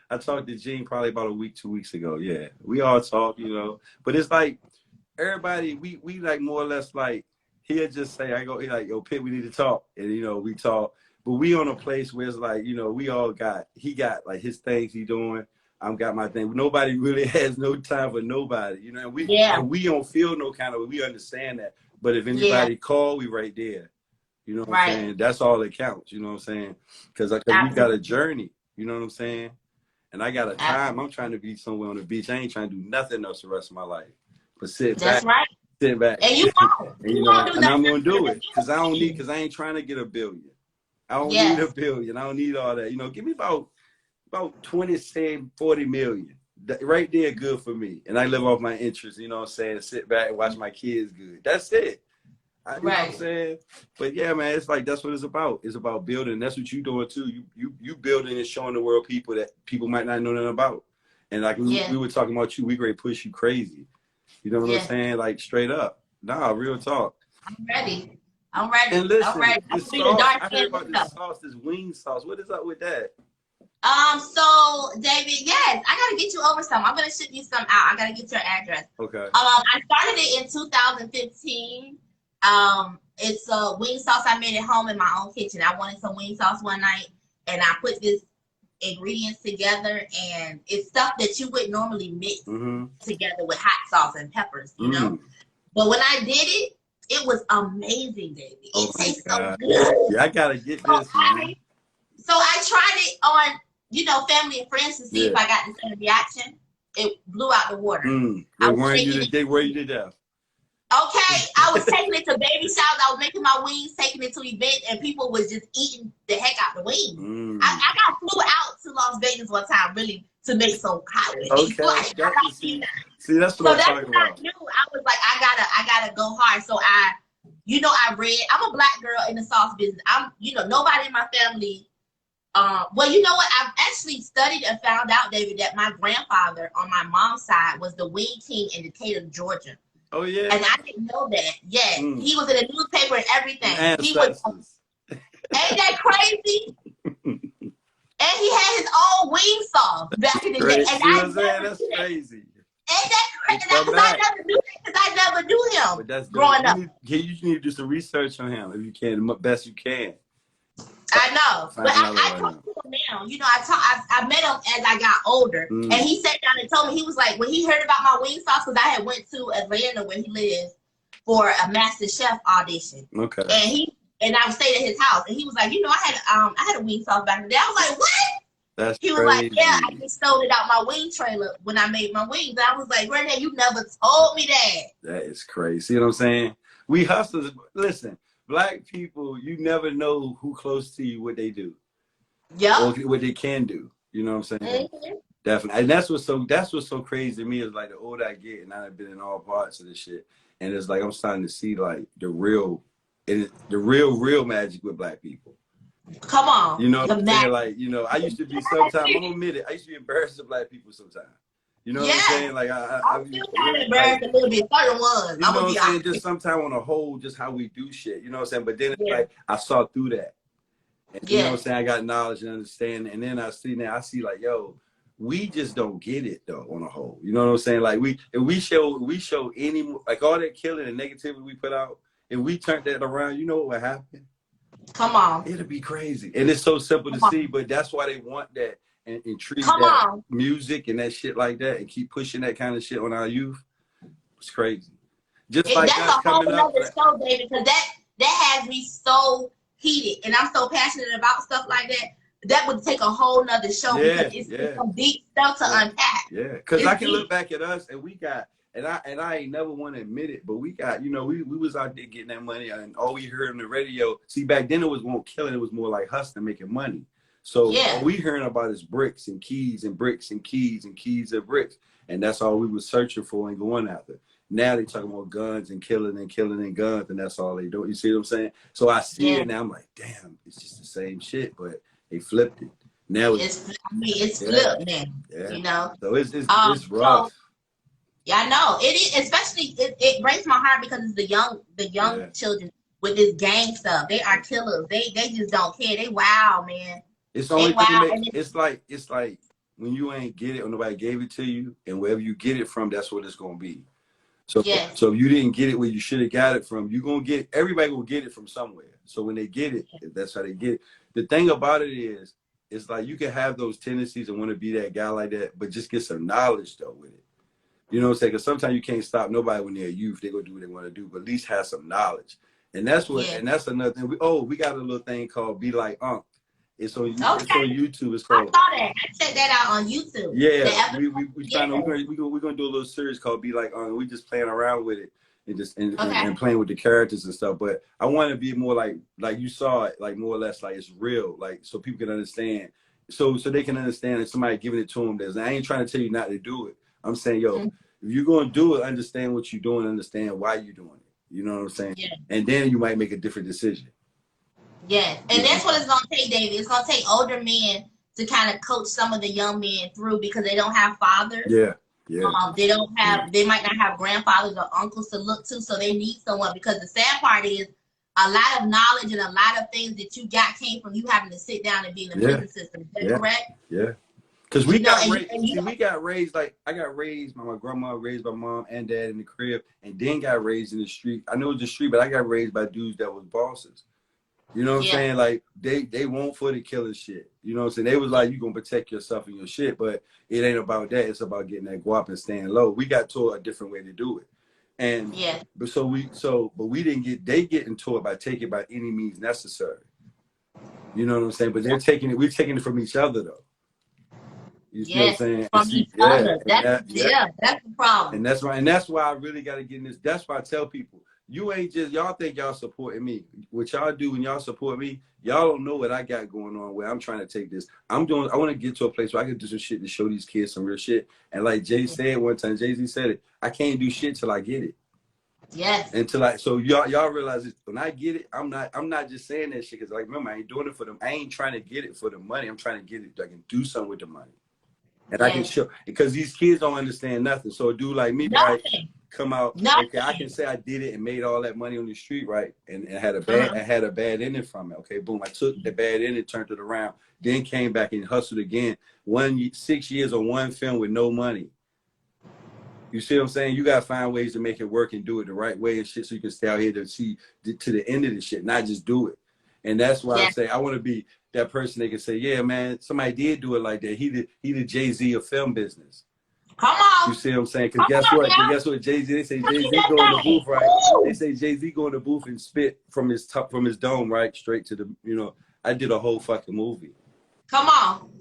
S3: I talked to Gene probably about a week, 2 weeks ago. Yeah. We all talk, you know. But it's like everybody, we like more or less like, he'll just say, I go, he like, yo, Pitt, we need to talk. And, you know, we talk. But we on a place where it's like, you know, we all got, he got like his things he doing. I'm got my thing. Nobody really has no time for nobody, you know. And we don't feel no kind of, we understand that. But if anybody call, we right there. You know what I'm saying? That's all that counts. You know what I'm saying? Because we got a journey. You know what I'm saying? And I got a time. I'm trying to be somewhere on the beach. I ain't trying to do nothing else the rest of my life. But sit back. Sit back.
S1: And you won't.
S3: And, you know, and I'm gonna do it because I don't need. Because I ain't trying to get a billion. I don't need a billion. I don't need all that. You know, give me about 20, say 40 million. Right there, good for me. And I live off my interest. You know what I'm saying? Sit back and watch my kids good. That's it. You know what I'm saying? But yeah, man, it's like that's what it's about. It's about building. That's what you doing too. You building and showing the world people that people might not know nothing about. And like we were talking about you, we great push you crazy. You know what I'm saying? Like straight up. Nah, real talk.
S1: I'm ready. I'm ready.
S3: And listen,
S1: I'm ready.
S3: the sauce, I heard about this sauce, this wing sauce. What is up with that?
S1: So David, yes, I gotta get you over some. I'm gonna ship you some out. I gotta get your address.
S3: Okay.
S1: I started it in 2015. It's a wing sauce I made at home in my own kitchen. I wanted some wing sauce one night, and I put this ingredients together, and it's stuff that you would normally mix together with hot sauce and peppers, you know. But when I did it, it was amazing, baby. It tastes so good.
S3: Yeah, I gotta get this, man.
S1: So I tried it on, you know, family and friends to see if I got the same reaction. It blew out the water.
S3: They were you to death.
S1: Okay, I was taking it to baby showers. I was making my wings, taking it to events, and people was just eating the heck out the wings. I got flew out to Las Vegas one time, really, to make some hot wings.
S3: Okay, see, that's what I'm talking about.
S1: I was like, I gotta go hard. So I read. I'm a black girl in the sauce business. Nobody in my family. Well, you know what? I've actually studied and found out, David, that my grandfather on my mom's side was the wing king in Decatur, Georgia.
S3: Oh yeah.
S1: And I didn't know that. Yeah, he was in a newspaper and everything. He was. Ain't that crazy? And he had his own wing sauce back in the day. And
S3: that's crazy.
S1: Ain't that crazy? Because I never knew him.
S3: But that's
S1: growing up.
S3: You need to do some research on him if you can, the best you can.
S1: I know, but I talk to him now. You know, I met him as I got older, and he sat down and told me, he was like, when he heard about my wing sauce, because I had went to Atlanta where he lives for a Master Chef audition. Okay. And I stayed at his house, and he was like, you know, I had a wing sauce back in the day. I was like, what? He was like, yeah, I just sold it out my wing trailer when I made my wings. And I was like, Renee, you never told me that. That
S3: is crazy. See what I'm saying? We hustlers. Listen. Black people, you never know who close to you, what they do. Yeah. Or what they can do. You know what I'm saying? Definitely. And that's what's so crazy to me is like the older I get, and I've been in all parts of this shit. And it's like I'm starting to see like the real magic with black people.
S1: Come on.
S3: You know what I'm saying? Like, you know, I used to be sometimes, I'm gonna admit it, I used to be embarrassed of black people sometimes. You know what I'm saying? Like
S1: I'm still kind of embarrassed a little bit. Certain ones.
S3: You know what I'm saying? Just sometimes on a whole, just how we do shit. You know what I'm saying? But then it's like I saw through that. And you know what I'm saying? I got knowledge and understanding. And then I see like, yo, we just don't get it though on a whole. You know what I'm saying? Like if we show any like all that killing and negativity we put out, if we turn that around, you know what would happen?
S1: Come on.
S3: It'll be crazy. And it's so simple to see, but that's why they want that. And treat that music and that shit like that and keep pushing that kind of shit on our youth. It's crazy. Just like
S1: that's a whole other show, David, because that has me so heated and I'm so passionate about stuff like that. That would take a whole nother show because it's some deep stuff to unpack.
S3: Yeah, because I can look back at us and we got, and I ain't never want to admit it, but we got, you know, we was out there getting that money and all we heard on the radio. See, back then it was more killing. It was more like hustling, making money. So all we hearing about is bricks and keys and bricks and keys and keys and bricks. And that's all we was searching for and going after. Now they talking about guns and killing and guns, and that's all they do. You see what I'm saying? So I see it now. I'm like, damn, it's just the same shit, but they flipped it. Now it's
S1: flipped now. Yeah. You know?
S3: So it's rough.
S1: So, yeah, I know. It is, especially it breaks my heart because it's the young children with this gang stuff. They are killers. They just don't care. They wild, man.
S3: It's the only
S1: And
S3: thing that
S1: wow,
S3: make
S1: and
S3: it's like when you ain't get it or nobody gave it to you, and wherever you get it from, that's what it's gonna be. So
S1: yes,
S3: so if you didn't get it where you should have got it from, you're gonna get everybody will get it from somewhere. So when they get it, that's how they get it. The thing about it is, it's like you can have those tendencies and want to be that guy like that, but just get some knowledge though with it. You know what I'm saying? Because sometimes you can't stop nobody when they're youth. They gonna do what they want to do, but at least have some knowledge. And that's what,
S1: yes.
S3: and that's another thing. We got a little thing called Be Like Unc. It's on
S1: Okay,
S3: YouTube. It's
S1: I
S3: called
S1: saw that. I checked that out on YouTube. The
S3: yeah.
S1: episode.
S3: We
S1: Yeah.
S3: trying to we're gonna do a little series called Be Like Unc. We just playing around with it and just
S1: Okay.
S3: and playing with the characters and stuff. But I want to be more like you saw it, like more or less like it's real, like so people can understand. So they can understand that somebody giving it to them. I ain't trying to tell you not to do it. I'm saying, yo,
S1: Mhm.
S3: if you're gonna do it, understand what you're doing, understand why you're doing it. You know what I'm saying?
S1: Yeah.
S3: And then you might make a different decision.
S1: Yes.
S3: You
S1: And
S3: know?
S1: that's what it's gonna take, David. It's gonna take older men to kind of coach some of the young men through because they don't have fathers.
S3: Yeah. Yeah.
S1: They don't have, they might not have grandfathers or uncles to look to, so they need someone. Because the sad part is, a lot of knowledge and a lot of things that you got came from you having to sit down and be in the prison system. Is that correct?
S3: Yeah. Because we
S1: You know,
S3: got
S1: and
S3: raised. See, we got raised like I got raised by my grandma, raised by mom and dad in the crib, and then got raised in the street. I know it's the street, but I got raised by dudes that was bosses. You know what I'm
S1: yeah,
S3: saying? Like they won't for the killing shit. You know what I'm saying? They was like, you gonna protect yourself and your shit, but it ain't about that. It's about getting that guap and staying low. We got taught a different way to do it. And
S1: yeah,
S3: but we didn't get they getting taught by take it by any means necessary. You know what I'm saying? But we're taking it from each other though. You see what I'm
S1: yes,
S3: saying? And
S1: from
S3: see,
S1: each
S3: yeah,
S1: other.
S3: and that,
S1: Yeah, that's the problem.
S3: and that's right. And that's why I really got to get in this. That's why I tell people, you ain't just, y'all think y'all supporting me. What y'all do when y'all support me, y'all don't know what I got going on where I'm trying to take this. I want to get to a place where I can do some shit to show these kids some real shit. And like Jay said one time, Jay-Z said it, I can't do shit till I get it.
S1: Yes.
S3: Until so y'all realize it, when I get it, I'm not just saying that shit because like remember I ain't doing it for them. I ain't trying to get it for the money. I'm trying to get it so I can do something with the money. And I can show because these kids don't understand nothing. So a dude like me, right, come out, okay, I can say I did it and made all that money on the street, right, and had a bad ending from it. Okay, boom, I took the bad ending, turned it around, then came back and hustled again. 6 years on one film with no money. You see what I'm saying? You gotta find ways to make it work and do it the right way and shit, so you can stay out here to see to the end of the shit, not just do it. And that's why I say I want to be that person that can say, yeah, man, somebody did do it like that. He the Jay-Z of film business.
S1: Come on.
S3: You see what I'm saying? Because guess what? Jay-Z, they say Jay-Z go in the booth, right? They say Jay-Z go in the booth and spit from his dome, right, straight to the, I did a whole fucking movie.
S1: Come on.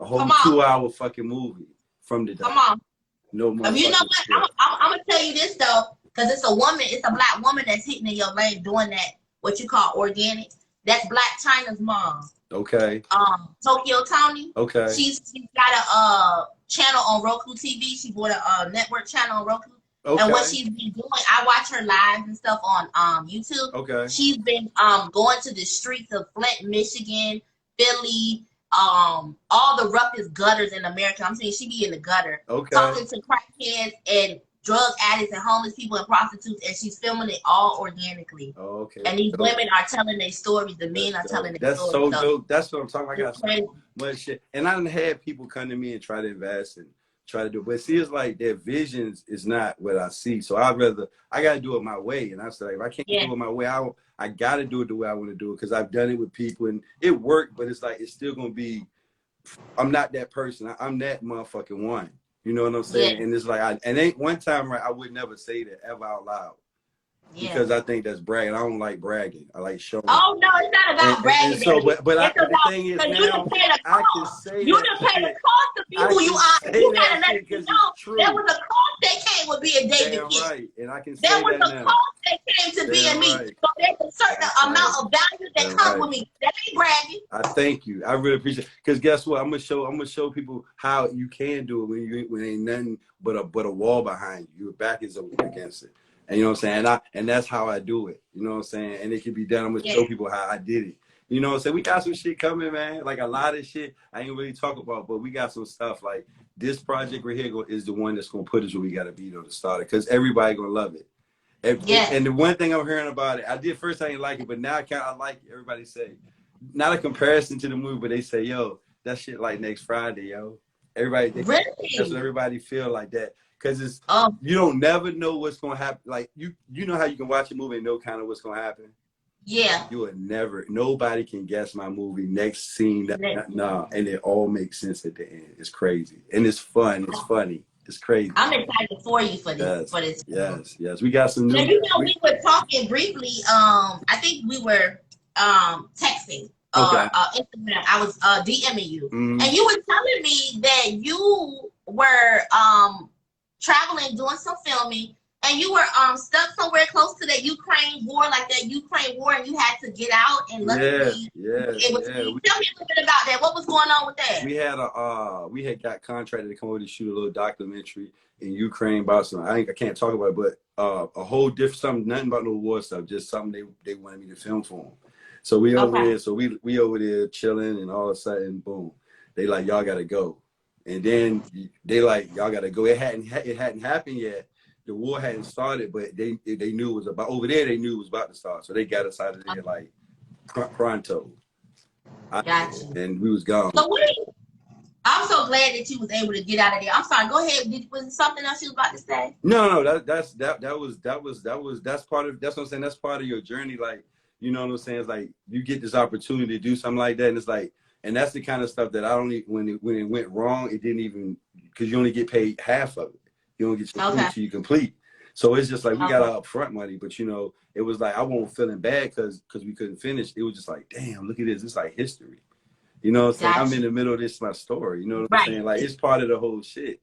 S3: A whole 2-hour fucking movie from the dome.
S1: Come on.
S3: No more.
S1: You know what? I'm gonna tell you this though, because it's a black woman that's hitting in your lane doing that, what you call organic. That's Black China's mom.
S3: Okay.
S1: Tokyo Tony.
S3: Okay.
S1: She's got a channel on Roku TV. She bought a network channel on Roku. Okay. And what she's been doing, I watch her lives and stuff on YouTube.
S3: Okay.
S1: She's been going to the streets of Flint, Michigan, Philly, all the roughest gutters in America. I'm saying she be in the gutter, talking to crackheads and drug addicts and homeless people and prostitutes, and she's filming it all organically.
S3: Oh, okay.
S1: And these women are telling their stories. The men are telling their stories.
S3: That's so dope. That's what I'm talking about. I got so much shit. And I done had people come to me and try to invest and try to do, but see, it's like their visions is not what I see. So I got to do it my way. And I said, if I can't do it my way, I got to do it the way I want to do it because I've done it with people and it worked, but it's like, it's still going to be, I'm not that person. I'm that motherfucking one. You know what I'm saying? Yeah. And it's like, one time, right, I would never say that ever out loud. Yeah. Because I think that's bragging. I don't like bragging. I like showing.
S1: Oh no, it's not about bragging.
S3: And so, but the thing is now, I can say
S1: you done pay the cost to be who you are. You gotta let people know there was a cost that came with being David Kid.
S3: Right, and I can say that now.
S1: There was a cost that came to being me. So there's a certain amount of value that comes with me. That ain't bragging.
S3: I thank you. I really appreciate it. Because guess what? I'm gonna show people how you can do it when ain't nothing but a wall behind you. Your back is against it. And you know what I'm saying? And that's how I do it. You know what I'm saying? And it can be done. I'm gonna show people how I did it. You know what I'm saying? We got some shit coming, man. Like a lot of shit I ain't really talk about, but we got some stuff like this project right here is the one that's gonna put us where we gotta be to start it. Cause everybody gonna love it. And the one thing I'm hearing about it, I did first I didn't like it, but now I like it. Everybody say not a comparison to the movie, but they say, yo, that shit like next Friday, yo. Everybody, that's what
S1: Really?
S3: everybody feel like that. Cause it's,
S1: Oh,
S3: you don't never know what's gonna happen. Like you know how you can watch a movie and know kind of what's gonna happen.
S1: yeah.
S3: You would never, nobody can guess my movie next scene.
S1: Next
S3: Nah, and it all makes sense at the end. It's crazy. And it's fun. It's funny. It's crazy.
S1: I'm excited for you for this.
S3: Yes.
S1: For this.
S3: Yes. We got some
S1: Now,
S3: new.
S1: you know, we were talking briefly. I think we were texting or
S3: Okay.
S1: Instagram. I was DMing you,
S3: Mhm.
S1: and you were telling me that you were traveling, doing some filming, and you were stuck somewhere close to that Ukraine war, like that Ukraine war, and you had to get out. And luckily, you were able to leave. Tell me a little bit about that. What was going on with that?
S3: We had got contracted to come over to shoot a little documentary in Ukraine about some. I can't talk about it, but a whole different something, nothing about no war stuff, just something they wanted me to film for them. So we over there, so we over there chilling, and all of a sudden, boom, they like, y'all gotta go, and then they like, y'all gotta go. It hadn't happened yet. The war hadn't started, but they knew it was about over there. They knew it was about to start, so they got us out of there like pronto.
S1: Gotcha.
S3: And we was gone.
S1: So I'm so glad that you was able to get out of there. I'm sorry. Go ahead. Was it something else you was about to say?
S3: No. That's part of, that's what I'm saying. That's part of your journey. Like, you know what I'm saying? It's like you get this opportunity to do something like that, and it's like, and that's the kind of stuff that I don't even, when it went wrong, it didn't even, because you only get paid half of it. You don't get your food until you complete. So it's just like we got our upfront money, but you know, it was like I wasn't feeling bad because we couldn't finish. It was just like, damn, look at this. It's like history. You know what I'm saying? I'm in the middle of this, my story. You know what I'm saying? Like it's part of the whole shit.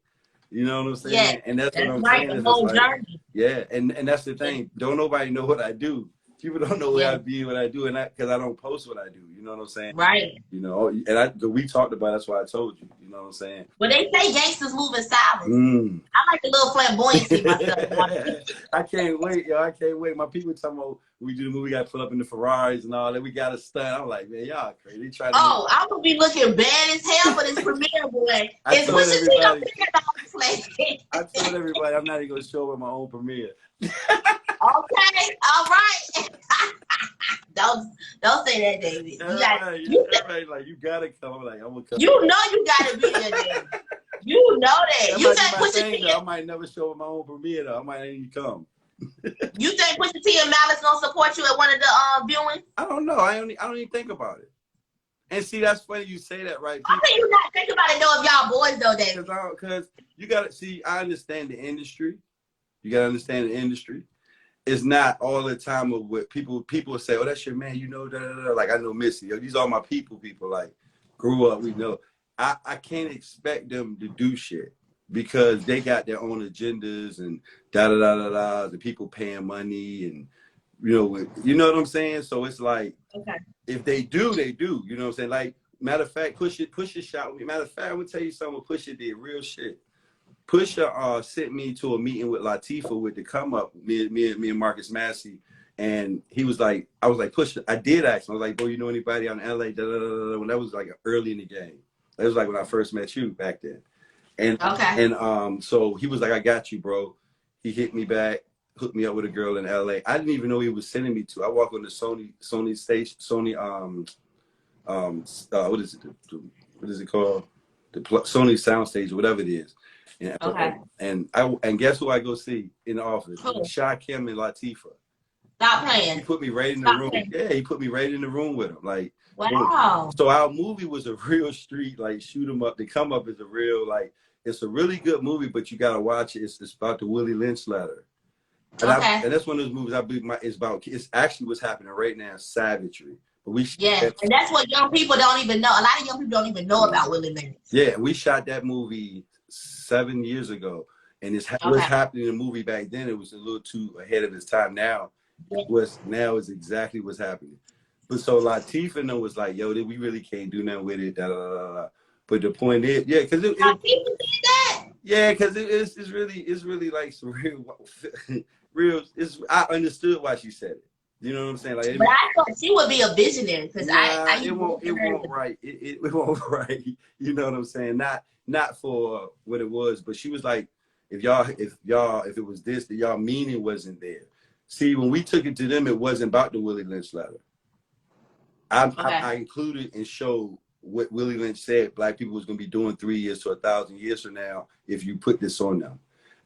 S3: You know what I'm saying?
S1: Yeah.
S3: And that's what I'm
S1: right,
S3: saying.
S1: the whole
S3: like,
S1: journey.
S3: yeah, and that's the thing. Don't nobody know what I do. People don't know where I be, what I do, and because I don't post what I do. You know what I'm saying?
S1: Right.
S3: You know, and we talked about it, that's why I told you. You know what I'm saying?
S1: Well, they say gangsters move in silence. I like a little flamboyancy myself.
S3: I can't wait, yo. I can't wait. My people talking about we do the movie, we got to pull up in the Ferraris and all that. We got to stunt. I'm like, man, y'all crazy. They try to
S1: I'm gonna be looking bad as hell for this premiere, boy. It's Pusha T up here about this place.
S3: I told everybody I'm not even gonna show up my own premiere.
S1: Okay, all right. don't say that, David.
S3: Everybody like, you gotta come. I'm like, I'm gonna come.
S1: You know you gotta be there, David. You know that. You think Pusha T?
S3: I might never show up my own premiere though. I might not even come.
S1: You think Pusha T and Malice gonna support you at one of the viewings?
S3: I don't know. I don't even think about it. And see, that's funny you say that, right?
S1: How can you not think about it though if y'all boys though, David?
S3: Because you gotta see. I understand the industry. You gotta understand the industry. It's not all the time of what people say, oh, that's your man, you know, da, da, da. Like I know Missy. These are my people like grew up, we know. I can't expect them to do shit because they got their own agendas and da da da da da. The people paying money and you know what I'm saying. So it's like, if they do, they do. You know what I'm saying. Like matter of fact, Pusha shot with me. Matter of fact, I'm gonna tell you something. Pusha did real shit. Pusha sent me to a meeting with Latifah with the come up, me and Marcus Massey, and he was like, I was like, Pusha, I did ask him. I was like, bro, you know anybody out in LA? Da, da, da, da. When that was like early in the game. That was like when I first met you back then. And so he was like, I got you, bro. He hit me back, hooked me up with a girl in LA. I didn't even know he was sending me to. I walk on the Sony station, what is it? What is it called? The Sony sound stage or whatever it is. And guess who I go see in the office? Sha Kim and Latifah.
S1: Stop playing.
S3: He put me right in the room. Yeah, he put me right in the room with him. Like,
S1: wow.
S3: So our movie was a real street, like shoot 'em up. The come up is a real, like, it's a really good movie, but you gotta watch it. It's about the Willie Lynch letter. And that's one of those movies I believe it's about. It's actually what's happening right now, savagery. But
S1: and that's what young people don't even know. A lot of young people don't even know about Willie Lynch.
S3: Yeah, we shot that movie 7 years ago, and what's happening in the movie back then. It was a little too ahead of its time. Now is exactly what's happening. But so Latifah was like, yo, we really can't do nothing with it. Da, da, da, da. But the point is, yeah, because
S1: Latifah did that.
S3: Yeah, because it's really like some real. I understood why she said it. You know what I'm saying? Like,
S1: but I thought she would be a visionary because
S3: it won't right. It won't right. You know what I'm saying? Not for what it was, but she was like, if it was this, that y'all meaning wasn't there. See, when we took it to them, it wasn't about the Willie Lynch letter. I included and showed what Willie Lynch said black people was going to be doing 3 years to 1,000 years from now if you put this on them.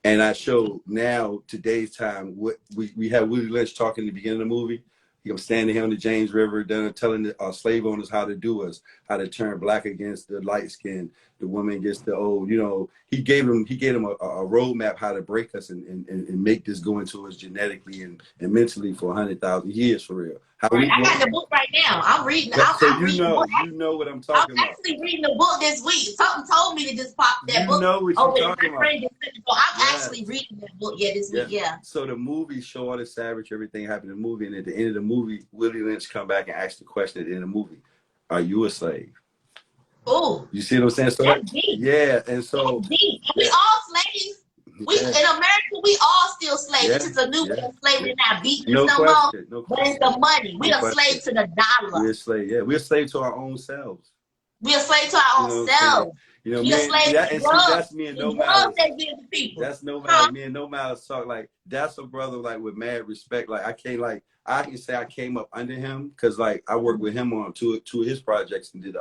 S3: And I showed now, today's time, what we had Willie Lynch talking in the beginning of the movie. He was standing here on the James River, telling the slave owners how to do us, how to turn black against the light skin, the woman against the old. You know, he gave them a roadmap how to break us and make this go into us genetically and mentally for 100,000 years for real.
S1: I got the book right now. I'm reading.
S3: You know what I'm talking about.
S1: I'm actually reading the book this week. Something told me to just pop that book.
S3: You know what you're talking about.
S1: So I'm actually reading that book this week. Yeah.
S3: So the movie show all the savage, everything happened in the movie, and at the end of the movie, Willie Lynch come back and ask the question at the end of the movie: "Are you a slave?"
S1: Oh,
S3: you see what I'm saying? So
S1: that's deep.
S3: Yeah, and so
S1: we all slaves. In America, we all still slaves. It's just a new way of slavery, not beating us no more. But it's the money. We are slave to the dollar.
S3: We're slave. Yeah, we're slave to our own selves.
S1: We're slave to our own selves.
S3: You know,
S1: we're slave to drugs.
S3: That's me and No Malice.
S1: That's
S3: No Malice. Me and No Malice talk like that's a brother like with mad respect. Like I can say I came up under him because like I worked with him on two of his projects and did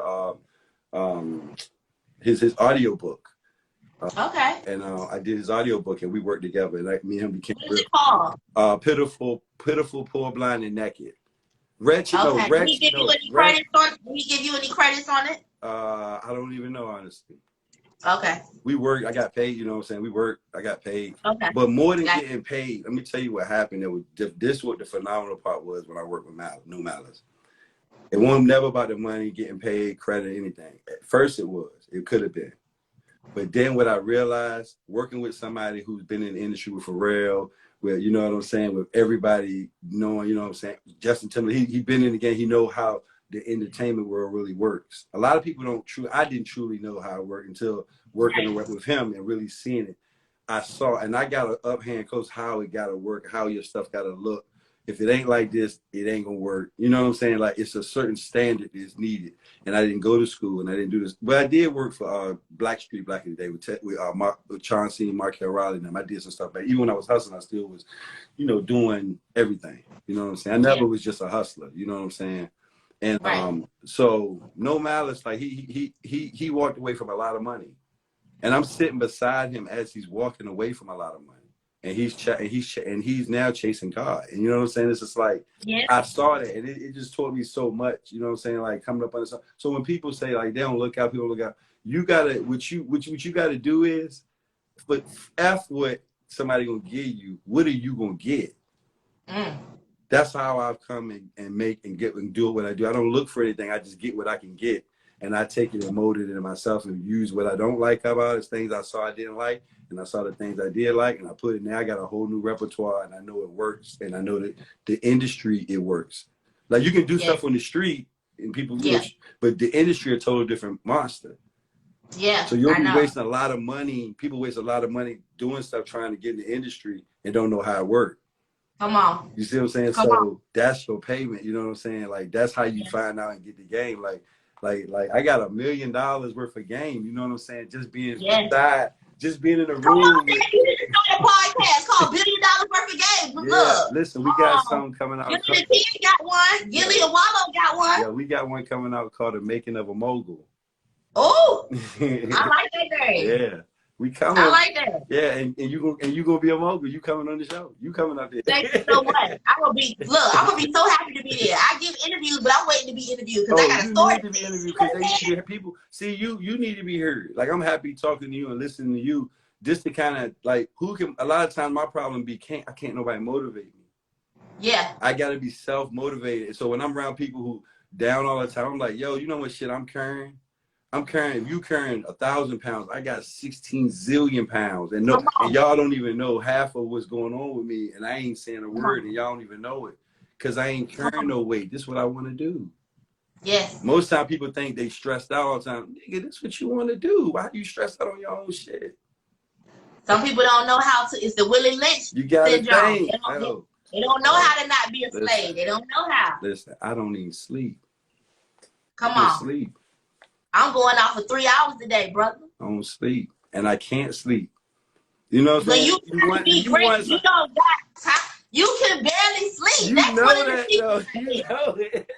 S3: his audio book.
S1: Okay.
S3: And I did his audio book and we worked together. And like me and him became
S1: what is it called?
S3: Pitiful, Poor, Blind, and Naked. Wretched.
S1: Okay.
S3: No, wretched.
S1: Did he give you any credits on it?
S3: I don't even know, honestly.
S1: Okay.
S3: We worked. I got paid. You know what I'm saying? We worked. I got paid.
S1: Okay.
S3: But more than getting paid, let me tell you what happened. This what the phenomenal part was when I worked with No Malice. It wasn't never about the money, getting paid, credit, anything. At first, it was. It could have been. But then what I realized, working with somebody who's been in the industry with Pharrell, with, you know what I'm saying, with everybody knowing, you know what I'm saying, Justin Timberlake, he been in the game, he know how the entertainment world really works. A lot of people I didn't truly know how it worked until working with him and really seeing it. I saw, and I got an uphand close how it got to work, how your stuff got to look. If it ain't like this, it ain't gonna work. You know what I'm saying? Like it's a certain standard that's needed. And I didn't go to school and I didn't do this. But I did work for Blackstreet back in the day with Chauncey and Markel Riley and them. I did some stuff. But even when I was hustling, I still was, you know, doing everything. You know what I'm saying? I never was just a hustler. You know what I'm saying? And so No Malice, like he walked away from a lot of money. And I'm sitting beside him as he's walking away from a lot of money. And he's now chasing God. And you know what I'm saying? It's just like, I saw that and it just taught me so much, you know what I'm saying? Like coming up on this. So when people say like, they don't look out, people look out, you gotta, what you gotta do is, but F what somebody gonna give you, what are you gonna get? That's how I've come and make and get and do what I do. I don't look for anything. I just get what I can get. And I take it and mold it into myself and use what I don't like about it, things I saw I didn't like, and I saw the things I did like, and I put it in there. I got a whole new repertoire, and I know it works, and I know that the industry, it works. Like, you can do stuff on the street, and people, but the industry a total different monster.
S1: Yeah,
S3: so you'll be wasting a lot of money. People waste a lot of money doing stuff trying to get in the industry and don't know how it works.
S1: Come on.
S3: You see what I'm saying? So that's your payment. You know what I'm saying? Like, that's how you find out and get the game. Like I got $1 million worth of game. You know what I'm saying? Just being inside, just being in a room.
S1: Come on, man. You need to start a podcast called $1 billion worth of game. Look.
S3: Listen, we got something coming out.
S1: Gilly and T got one. Gilly and Wallow got one.
S3: Yeah, we got one coming out called The Making of a Mogul.
S1: Oh, I like that name.
S3: Yeah. We coming.
S1: I like that.
S3: Yeah, and you gonna be a mogul. You coming on the show. You coming up there.
S1: Thank you so much. I'm gonna be so happy to be there. I give interviews, but I'm waiting to be interviewed because I got a story.
S3: You need to be interviewed because they need to hear people. See, you need to be heard. Like, I'm happy talking to you and listening to you. Just to kind of like, a lot of times my problem I can't nobody motivate me.
S1: Yeah.
S3: I gotta be self-motivated. So when I'm around people who down all the time, I'm like, yo, you know what shit I'm carrying? If you carrying 1,000 pounds, I got 16 zillion pounds. And y'all don't even know half of what's going on with me. And I ain't saying a word and y'all don't even know it. Because I ain't carrying no weight. This is what I want to do.
S1: Yes.
S3: Most time people think they stressed out all the time. Nigga, this is what you want to do. Why do you stress out on your own shit?
S1: Some people don't know how to. It's the Willie Lynch syndrome. They don't know how to not be a slave. They don't know how.
S3: Listen, I don't even sleep.
S1: Come on.
S3: Sleep.
S1: I'm going out for 3 hours a day, brother.
S3: I don't sleep, and I can't sleep. You know what I'm saying?
S1: You don't got You can barely sleep.
S3: You
S1: That's
S3: know
S1: one of the
S3: that,
S1: secrets.
S3: though. You know it.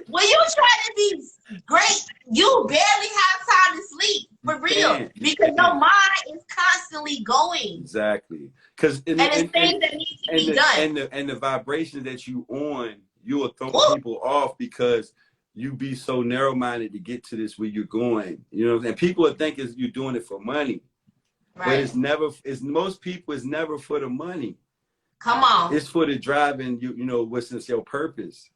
S1: When you try to be great, you barely have time to sleep. For real. Because your mind is constantly going.
S3: Exactly. Because
S1: and it's things that need to be done.
S3: And the vibration that you on, you will throw
S1: Ooh.
S3: people off because you be so narrow-minded to get to this where you're going. You know, and people are thinking you're doing it for money.
S1: Right.
S3: But it's never, most people, it's never for the money.
S1: Come on.
S3: It's for the driving, you know, what's your purpose.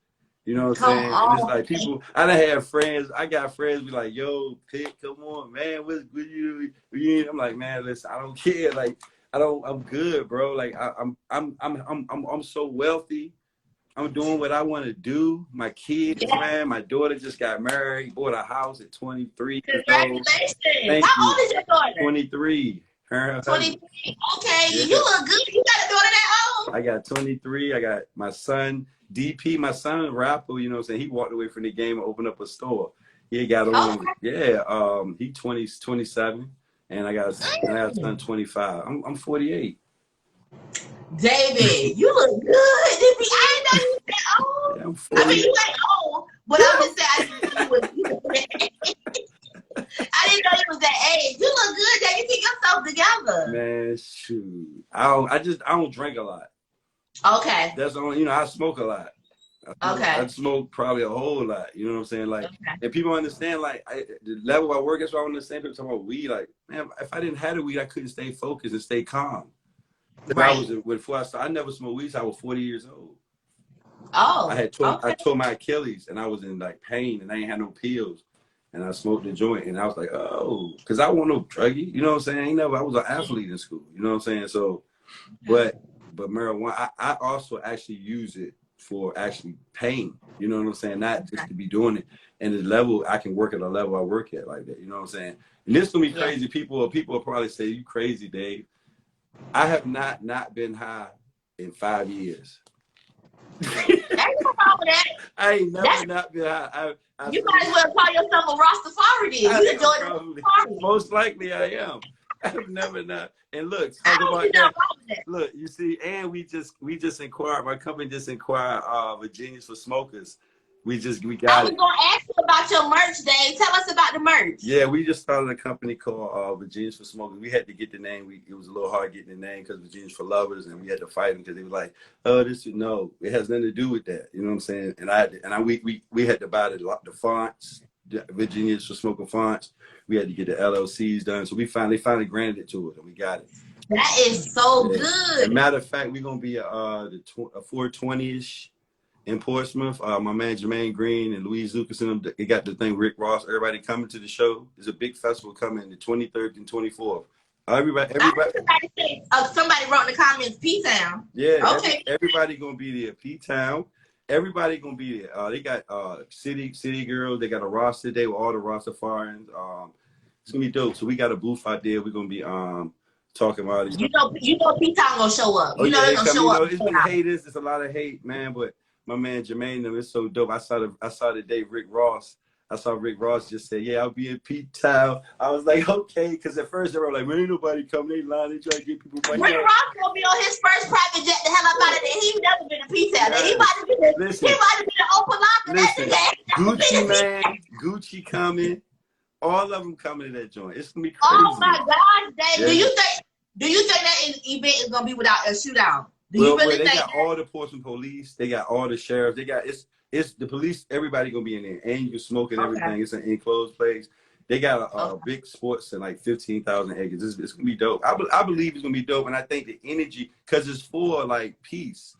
S3: You know what I'm
S1: Come
S3: saying?
S1: on.
S3: And it's like people, I done have friends, I got friends be like, yo, Pitt, come on, man, what's good you? I'm like, man, listen, I don't care. Like, I'm good, bro. Like I'm so wealthy. I'm doing what I want to do. My kids, man, my daughter just got married, bought a house at 23.
S1: Congratulations. How old is your daughter?
S3: 23.
S1: 23. Okay, yeah. You look good. You got a daughter that old?
S3: I got 23. I got my son, DP, my son, rapper, you know what I'm saying? He walked away from the game and opened up a store. He got on, he 27, and I got a son 25. I'm 48.
S1: David, you look good. I didn't know you was that old.
S3: Yeah, I'm 40.
S1: I mean, you ain't old, but I'm just saying, I didn't know you was that age. You look good, Dave. You keep yourself together.
S3: Man, shoot. I don't drink a lot.
S1: Okay.
S3: That's the only, you know, I smoke a lot. I smoke probably a whole lot. You know what I'm saying? Like, and people understand, like, the level I work, that's why I understand people talking about weed. Like, man, if I didn't have the weed, I couldn't stay focused and stay calm. Right. Before I started, I never smoked weed. So I was 40 years old.
S1: Oh.
S3: I tore my Achilles, and I was in like pain, and I ain't had no pills, and I smoked the joint, and I was like, oh, because I wasn't no druggie. You know what I'm saying? I was an athlete in school. You know what I'm saying? So, but marijuana, I also actually use it for actually pain. You know what I'm saying? Not just to be doing it. And the level, I can work at a level I work at like that. You know what I'm saying? And this gonna be crazy. People will probably say, you crazy, Dave. I have not been high in 5 years.
S1: Ain't no problem with that.
S3: I ain't never not been high.
S1: You might as well call yourself a Rastafari then. You enjoy the Rastafari.
S3: Most likely I am. I've never not. And look, talk about that. Look, you see, and we just inquired. My company just inquired Virginia's for Smokers. We got it.
S1: I was gonna ask you about your merch, Dave. Tell us about the merch.
S3: Yeah, we just started a company called Virginia's for Smokers. We had to get the name. It was a little hard getting the name because Virginia's for Lovers, and we had to fight them because they were like, "Oh, no, it has nothing to do with that." You know what I'm saying? And we had to buy the fonts, the Virginia's for Smoker fonts. We had to get the LLCs done, so we finally granted it to us, and we got it.
S1: That is so good.
S3: As a matter of fact, we're gonna be a 420-ish. In Portsmouth, my man Jermaine Green and Louise Lucas and them, they got the thing, Rick Ross, everybody coming to the show. There's a big festival coming the 23rd and 24th. Everybody.
S1: Somebody wrote in the comments, P-Town.
S3: Yeah,
S1: okay.
S3: Everybody gonna be there. P-Town. Everybody gonna be there. They got City Girls. They got a roster today with all the Rastafarians. It's gonna be dope. So we got a booth out there. We're gonna be talking about it.
S1: You know P-Town gonna show up. You know they're gonna show up.
S3: It's been haters. There's a lot of hate, man, but my man Jermaine, them, it's so dope. I saw the day Rick Ross. I saw Rick Ross just say, "Yeah, I'll be in P-Town." I was like, okay, because at first they were like, "Man, ain't nobody coming. They lying. They try to get people money."
S1: Rick Ross gonna be on his first private jet the hell up out of there. He never been to P-Town. He might have been to open locker.
S3: Gucci man, Gucci coming. All of them coming to that joint. It's gonna be crazy.
S1: Oh my gosh, Dave! Yeah. Do you think that event is gonna be without a shootout? Do you really think
S3: got all the Portsmouth police, they got all the sheriffs, they got it's the police, everybody gonna be in there, and you can smoke and everything. It's an enclosed place. They got a big sports and like 15,000 acres. It's gonna be dope. I believe it's gonna be dope, and I think the energy, because it's for like peace.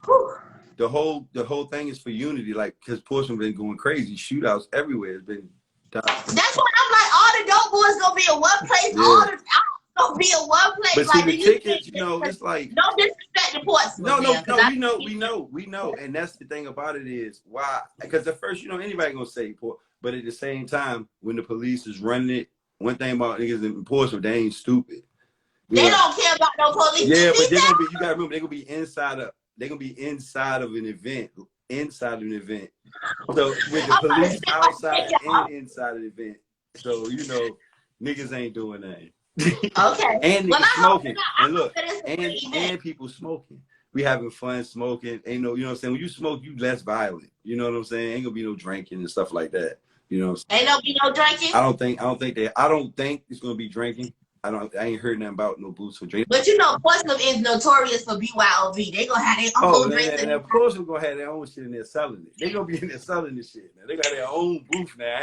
S3: The whole thing is for unity, like because Portsmouth been going crazy, shootouts everywhere. It's been done.
S1: That's why I'm like, all the dope boys gonna be in one place. Yeah. All the gonna be in one place.
S3: But
S1: like,
S3: see, the tickets, it's like
S1: no disrespect to Portsmouth.
S3: No, we know, and that's the thing about it is why, because at first, anybody gonna say Port, but at the same time, when the police is running it, one thing about niggas in Portsmouth, they ain't stupid.
S1: They don't care about no police.
S3: Yeah, but they're gonna be. You gotta remember, they're gonna be inside of an event. So with the police outside and inside of the event, so niggas ain't doing that.
S1: Okay.
S3: And niggas smoking. And look, and people smoking. we having fun smoking. Ain't no, you know what I'm saying? When you smoke, you less violent. You know what I'm saying? Ain't gonna be no drinking and stuff like that. You know what I'm saying?
S1: Ain't no be no drinking.
S3: I don't think it's gonna be drinking. I ain't heard nothing about no booths for drinking.
S1: But you know, Portsmouth is notorious for BYOB. They gonna have their own drinks.
S3: And of course we're gonna have their own shit in there selling it. They gonna be in there selling this shit. Now they got their own booth now.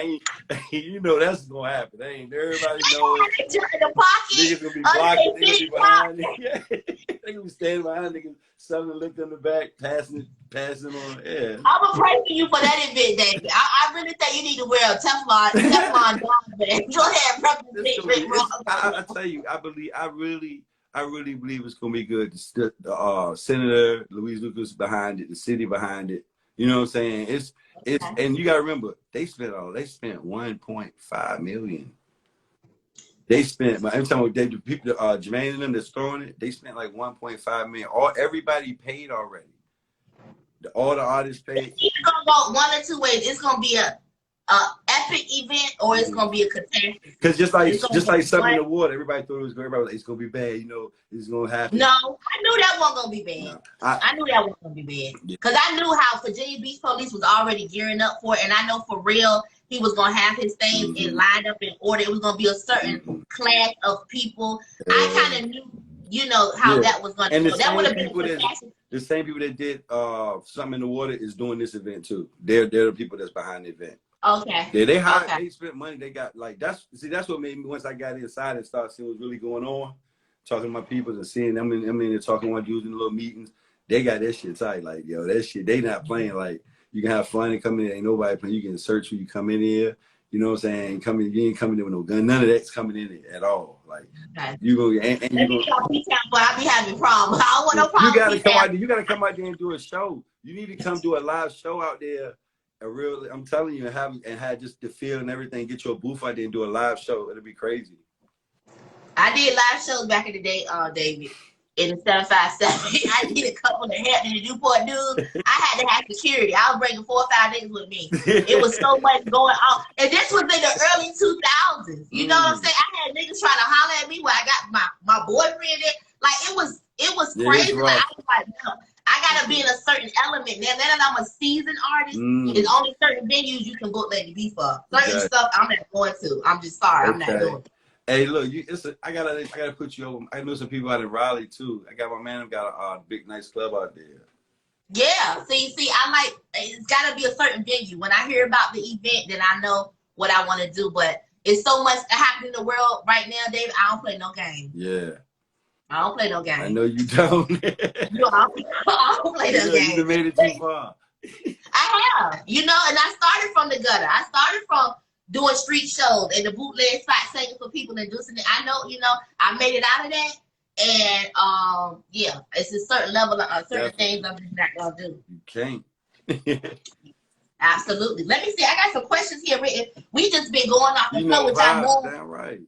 S3: You know that's gonna happen. They ain't everybody knows. Niggas gonna be blocking. They gonna be behind it. They gonna be standing behind niggas selling liquor in the back, passing on. Yeah.
S1: I'm gonna pray for you for that event, David. I really think you need to wear a Teflon dog bag. Go ahead, represent Rick Ross.
S3: I tell you, I really believe it's gonna be good. The Senator Louise Lucas behind it, the city behind it. You know what I'm saying? It's and you gotta remember they spent 1.5 million. They spent, but every time the people, Jermaine and them that's throwing it, they spent like 1.5 million. Everybody paid already. All the artists paid.
S1: It's gonna go one or two ways. It's gonna be a epic event, or it's gonna be a catastrophe.
S3: Because just like something in the water, everybody thought it was good. Everybody was like, it's gonna be bad. You know, it's gonna happen.
S1: No, I knew that wasn't gonna be bad.
S3: No,
S1: I knew that wasn't gonna be bad because I knew how Virginia Beach Police was already gearing up for it, and I know for real he was gonna have his things in lined up in order. It was gonna be a certain class of people. I kind of knew, you know, how that was gonna go. That would have been
S3: the same people that did something in the water is doing this event too. They're the people that's behind the event.
S1: Okay.
S3: Yeah, they hired. Okay. They spent money. They got like that's what made me once I got inside and started seeing what's really going on, talking to my people and seeing them. I mean, they're talking to one dudes in the little meetings. They got that shit tight. Like, yo, that shit. They not playing. Like, you can have fun and come in. Ain't nobody playing. You can search when you come in here. You know what I'm saying? You ain't coming in with no gun. None of that's coming in at all. Like, you go and you go.
S1: I be having problems. I don't want no problems.
S3: You gotta come out there. You gotta come out there and do a show. You need to come do a live show out there. I'm telling you, and have just the feel and everything. Get your booth out there and do a live show. It'll be crazy.
S1: I did live shows back in the day, David, in the 757. I did a couple of Hampton and Newport dudes. I had to have security. I was bringing 4 or 5 niggas with me. It was so much going on, and this was in the early 2000s. You know what I'm saying? I had niggas trying to holler at me when I got my boyfriend there. Like it was crazy. Like I was like, no. I gotta be in a certain element. Now that I'm a seasoned artist, there's only certain venues you can book Lady B for. Certain stuff I'm not going to. I'm just sorry, I'm not doing it.
S3: Hey, look, I gotta put you over. I know some people out in Raleigh too. I got my man who got a big nice club out there.
S1: Yeah, see, I like it's gotta be a certain venue. When I hear about the event, then I know what I want to do. But it's so much happening in the world right now, David. I don't play no game.
S3: Yeah.
S1: I don't play no game.
S3: I know you don't.
S1: No, I don't play no game.
S3: You made it too far.
S1: I have, you know, and I started from the gutter. I started from doing street shows and the bootleg spot singing for people and doing it. I know, you know, I made it out of that. And yeah, it's a certain level of certain things I'm just not gonna do.
S3: You can't.
S1: Absolutely. Let me see. I got some questions here written. We just been going off the flow, which I know.
S3: Damn right.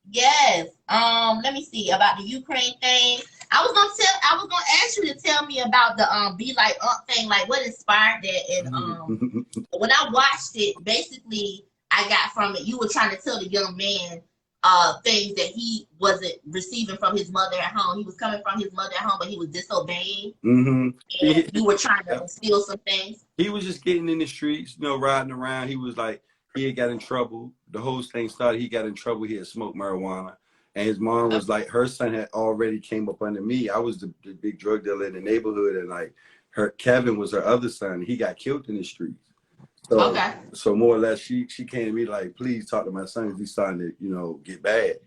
S1: Yes. Let me see about the Ukraine thing. I was gonna ask you to tell me about the Be Like thing, like what inspired that. And when I watched it, basically I got from it, you were trying to tell the young man things that he wasn't receiving from his mother at home. He was coming from his mother at home, but he was disobeying. And you were trying to steal some things. He
S3: was just getting in the streets, you know, riding around. He was like, he had got in trouble. The whole thing started, he got in trouble. He had smoked marijuana. And his mom was like, her son had already came up under me. I was the big drug dealer in the neighborhood. And like, Kevin was her other son. He got killed in the streets. So, so more or less, she came to me like, please talk to my son because he's starting to, you know, get bad.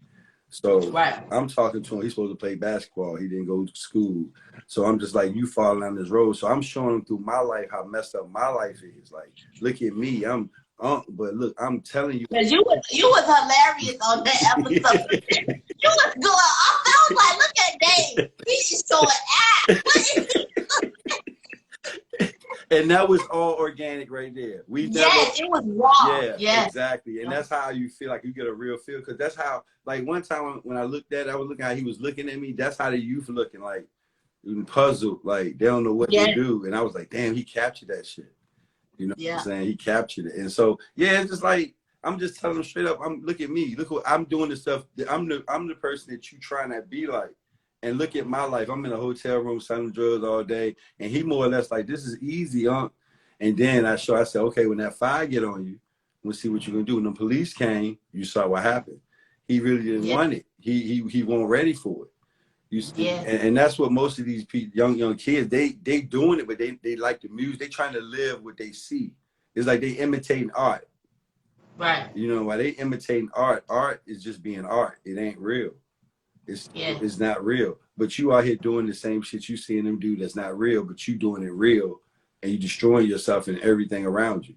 S3: So I'm talking to him. He's supposed to play basketball. He didn't go to school. So I'm just like, you falling down this road. So I'm showing him through my life how messed up my life is. Like, look at me. But look, I'm telling you.
S1: Cause you was hilarious on that episode. You was going off. I was like, look at Dave. He's showing ass.
S3: And that was all organic right there.
S1: It was raw.
S3: Yeah, exactly. And that's how you feel like you get a real feel. Because that's how, like one time when I looked at it, I was looking how he was looking at me. That's how the youth looking, like puzzled, like they don't know what to do. And I was like, damn, he captured that shit. You know what I'm saying? He captured it. And so, yeah, it's just like, I'm just telling him straight up, look at me. Look what I'm doing the stuff. I'm the person that you trying to be like. and look at my life. I'm in a hotel room selling drugs all day, and he more or less like, this is easy, huh? And then I said, okay, when that fire get on you, we'll see what you're gonna do. When the police came, you saw what happened. He really didn't want it. He wasn't ready for it. You see, and that's what most of these young kids, they doing it, but they like the music. They trying to live what they see. It's like they imitating art.
S1: Right.
S3: You know, while they imitating art is just being art. It ain't real. It's not real. But you out here doing the same shit you seeing them do that's not real, but you doing it real, and you destroying yourself and everything around you.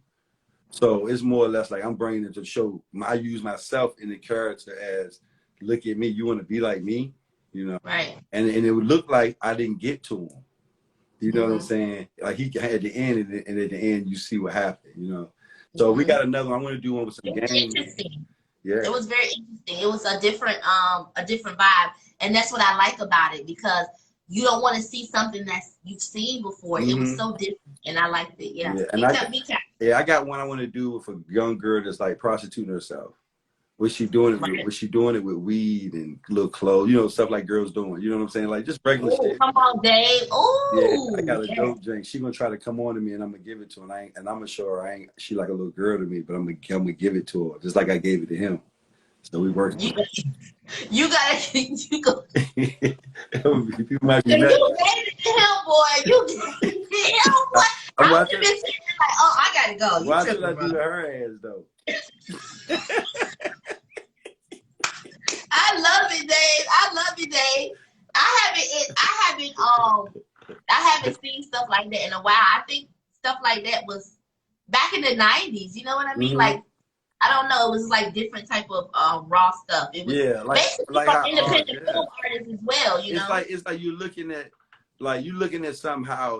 S3: So it's more or less like I'm bringing it to show. I use myself in the character as, look at me. You want to be like me, you know?
S1: Right.
S3: And it would look like I didn't get to him. You know what I'm saying? Like he at the end, and at the end you see what happened. You know. So we got another one. I'm going to do one with some games.
S1: Interesting.
S3: Yeah.
S1: It was very interesting. It was a different vibe. And that's what I like about it, because you don't want to see something that you've seen before. It was so different, and I liked it. Yeah.
S3: And I got one I want to do with a young girl that's like prostituting herself. Was she doing it? Was she doing it with weed and little clothes? You know, stuff like girls doing. You know what I'm saying? Like just regular shit.
S1: Come on, Dave. Oh,
S3: yeah. I got a dope drink. She gonna try to come on to me, and I'm gonna give it to her. And I'm gonna show her she like a little girl to me, but I'm gonna give it to her just like I gave it to him. So we work. You
S1: gotta. You go.
S3: People might be
S1: mad. You gave it to him, boy. You gave it to him, boy. I'm watching. Like, oh, I gotta go.
S3: Why should I do to her ass though?
S1: I love it, Dave. I love it, Dave. I haven't seen stuff like that in a while. I think stuff like that was back in the 90s. You know what I mean? Like, I don't know. It was like different type of raw stuff. It was basically from independent film artists as well. You know,
S3: it's like you're looking at somehow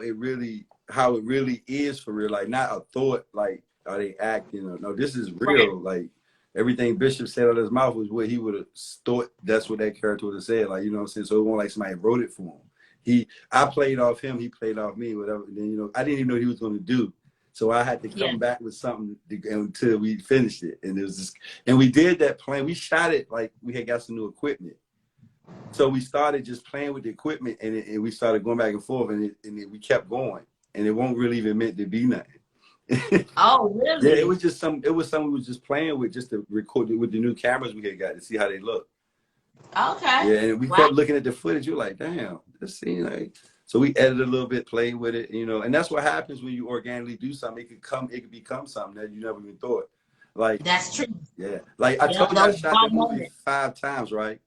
S3: how it really is for real. Like not a thought. Like are they acting? Or, no, this is real. Right. Like. Everything Bishop said out of his mouth was what he would have thought. That's what that character would have said. Like, you know what I'm saying? So it wasn't like somebody wrote it for him. I played off him. He played off me, whatever. And then, you know, I didn't even know what he was going to do. So I had to come back with something until we finished it. And it was just, and we did that plan. We shot it like we had got some new equipment. So we started just playing with the equipment and we started going back and forth and we kept going. And it won't really even meant to be nothing.
S1: Oh, really?
S3: Yeah, it was something we was just playing with just to record it with the new cameras we had got to see how they look.
S1: Okay.
S3: Yeah, and we kept looking at the footage. You're like, damn, this scene like. So we edited a little bit, played with it, you know, and that's what happens when you organically do something. It could become something that you never even thought. Like
S1: that's true.
S3: Yeah, like I told you, I shot the movie 5 times, right?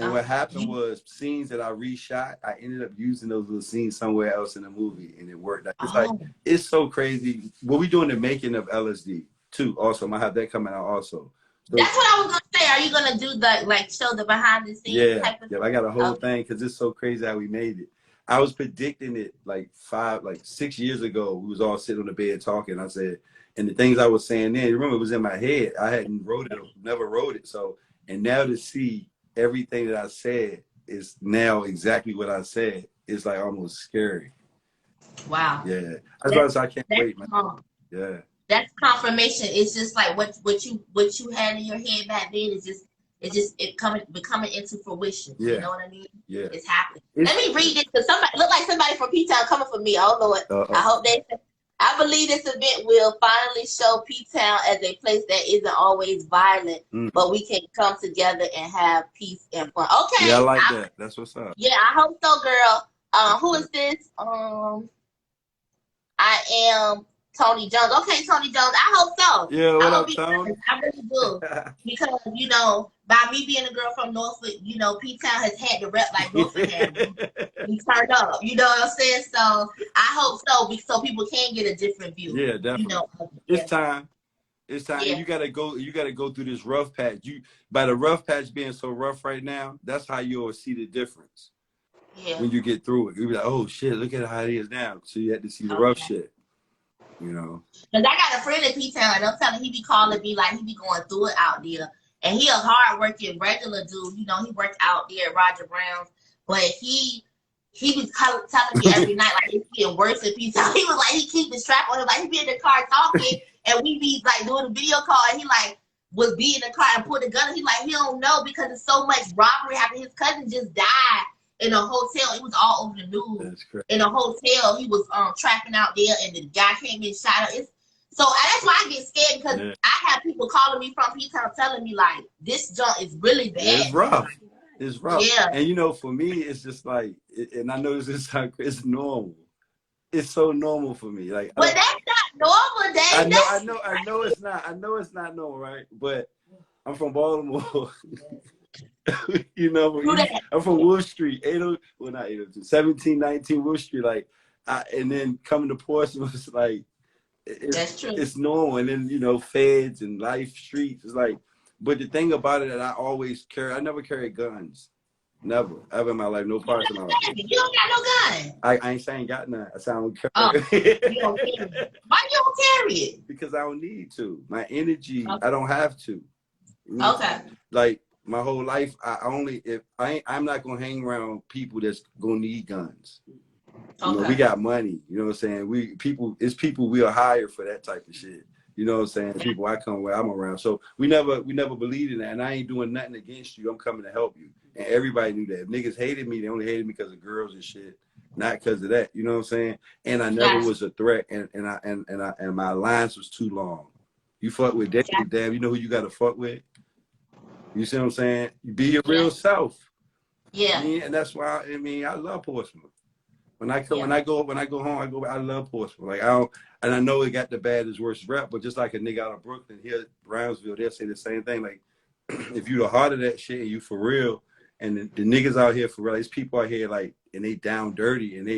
S3: And what happened was scenes that I reshot, I ended up using those little scenes somewhere else in the movie, and it worked. It's like it's so crazy. What we doing the making of LSD too? Also, I might have that coming out also. So,
S1: that's what I was gonna say. Are you gonna do the show the behind the scenes type of
S3: thing? I got a whole thing because it's so crazy how we made it. I was predicting it like 6 years ago. We was all sitting on the bed talking. I said, and the things I was saying then, remember, it was in my head. I hadn't never wrote it. So, and now to see everything that I said is now exactly what I said. It's like almost scary.
S1: Wow.
S3: Yeah. I can't wait, man. Yeah.
S1: That's confirmation. It's just like what you had in your head back then is becoming into fruition. Yeah. You know what I mean?
S3: Yeah.
S1: It's happening. Let me read this because look like somebody from P-Town coming for me. Oh Lord. I hope I believe this event will finally show P-Town as a place that isn't always violent, but we can come together and have peace and fun. Okay.
S3: Yeah, I like that. That's what's up.
S1: Yeah, I hope so, girl. Who is this? I am Tony Jones. Okay, Tony Jones. I hope so.
S3: Yeah, what up, Tony?
S1: I really do. Because, you know, by me being a girl from Norfolk, you know, P-Town has had to rep like Norfolk has. We turned up. You know what I'm saying? So I hope so people can get a different view.
S3: Yeah, definitely.
S1: You know,
S3: it's time. It's time. Yeah. You gotta go through this rough patch. By the rough patch being so rough right now, that's how you'll see the difference.
S1: Yeah.
S3: When you get through it. You'll be like, oh shit, look at how it is now. So you had to see the rough shit. You know.
S1: Because I got a friend in P-Town, and I'm telling him, he be calling me like he be going through it out there. And he a hard-working, regular dude. You know, he worked out there at Roger Brown's. But he was telling me every night, like, it's getting worse in P-Town. He was like, he keep the strap on him. Like, he be in the car talking, and we be, like, doing a video call. And he, like, would be in the car and put a gun. He, like, he don't know because there's so much robbery happening. His cousin just died in a hotel. It was all over the news.
S3: That's crazy.
S1: In a hotel, he was trapping out there, and the guy came and shot her. So that's why I get scared, because I have people calling me from P-Town telling me like this junk is really bad.
S3: It's rough. It's rough.
S1: Yeah.
S3: And you know, for me, it's just like, and I know this is it's normal. It's so normal for me. Like,
S1: but that's not normal, Dave.
S3: I know it's not. I know it's not normal, right? But I'm from Baltimore. You know, I'm from Wolf Street, 1719 Wolf Street. Like, and then coming to Portsmouth, it's like,
S1: that's true.
S3: It's normal. And then, you know, feds and life streets. It's like, but the thing about it that I always carry, I never carry guns. Never. Ever in my life. No parts in my life.
S1: You don't got no gun.
S3: I ain't saying got none. I said I don't carry
S1: it. You don't carry it. Why you don't carry it?
S3: Because I don't need to. My energy, I don't have to.
S1: Okay.
S3: Like, my whole life, I'm not gonna hang around people that's gonna need guns. You know, we got money. You know what I'm saying? It's people we are hired for that type of shit. You know what I'm saying? People I come where I'm around. So we never believed in that. And I ain't doing nothing against you. I'm coming to help you. And everybody knew that. If niggas hated me, they only hated me because of girls and shit, not because of that. You know what I'm saying? And I never was a threat. And my alliance was too long. You fuck with that, damn. You know who you got to fuck with. You see what I'm saying? You be your real self.
S1: Yeah.
S3: And that's why I love Portsmouth. When I go home, I love Portsmouth. Like, and I know it got the baddest, worst rap, but just like a nigga out of Brooklyn here, Brownsville, they'll say the same thing. Like, if you the heart of that shit and you for real, and the niggas out here for real, these people out here like, and they down dirty, and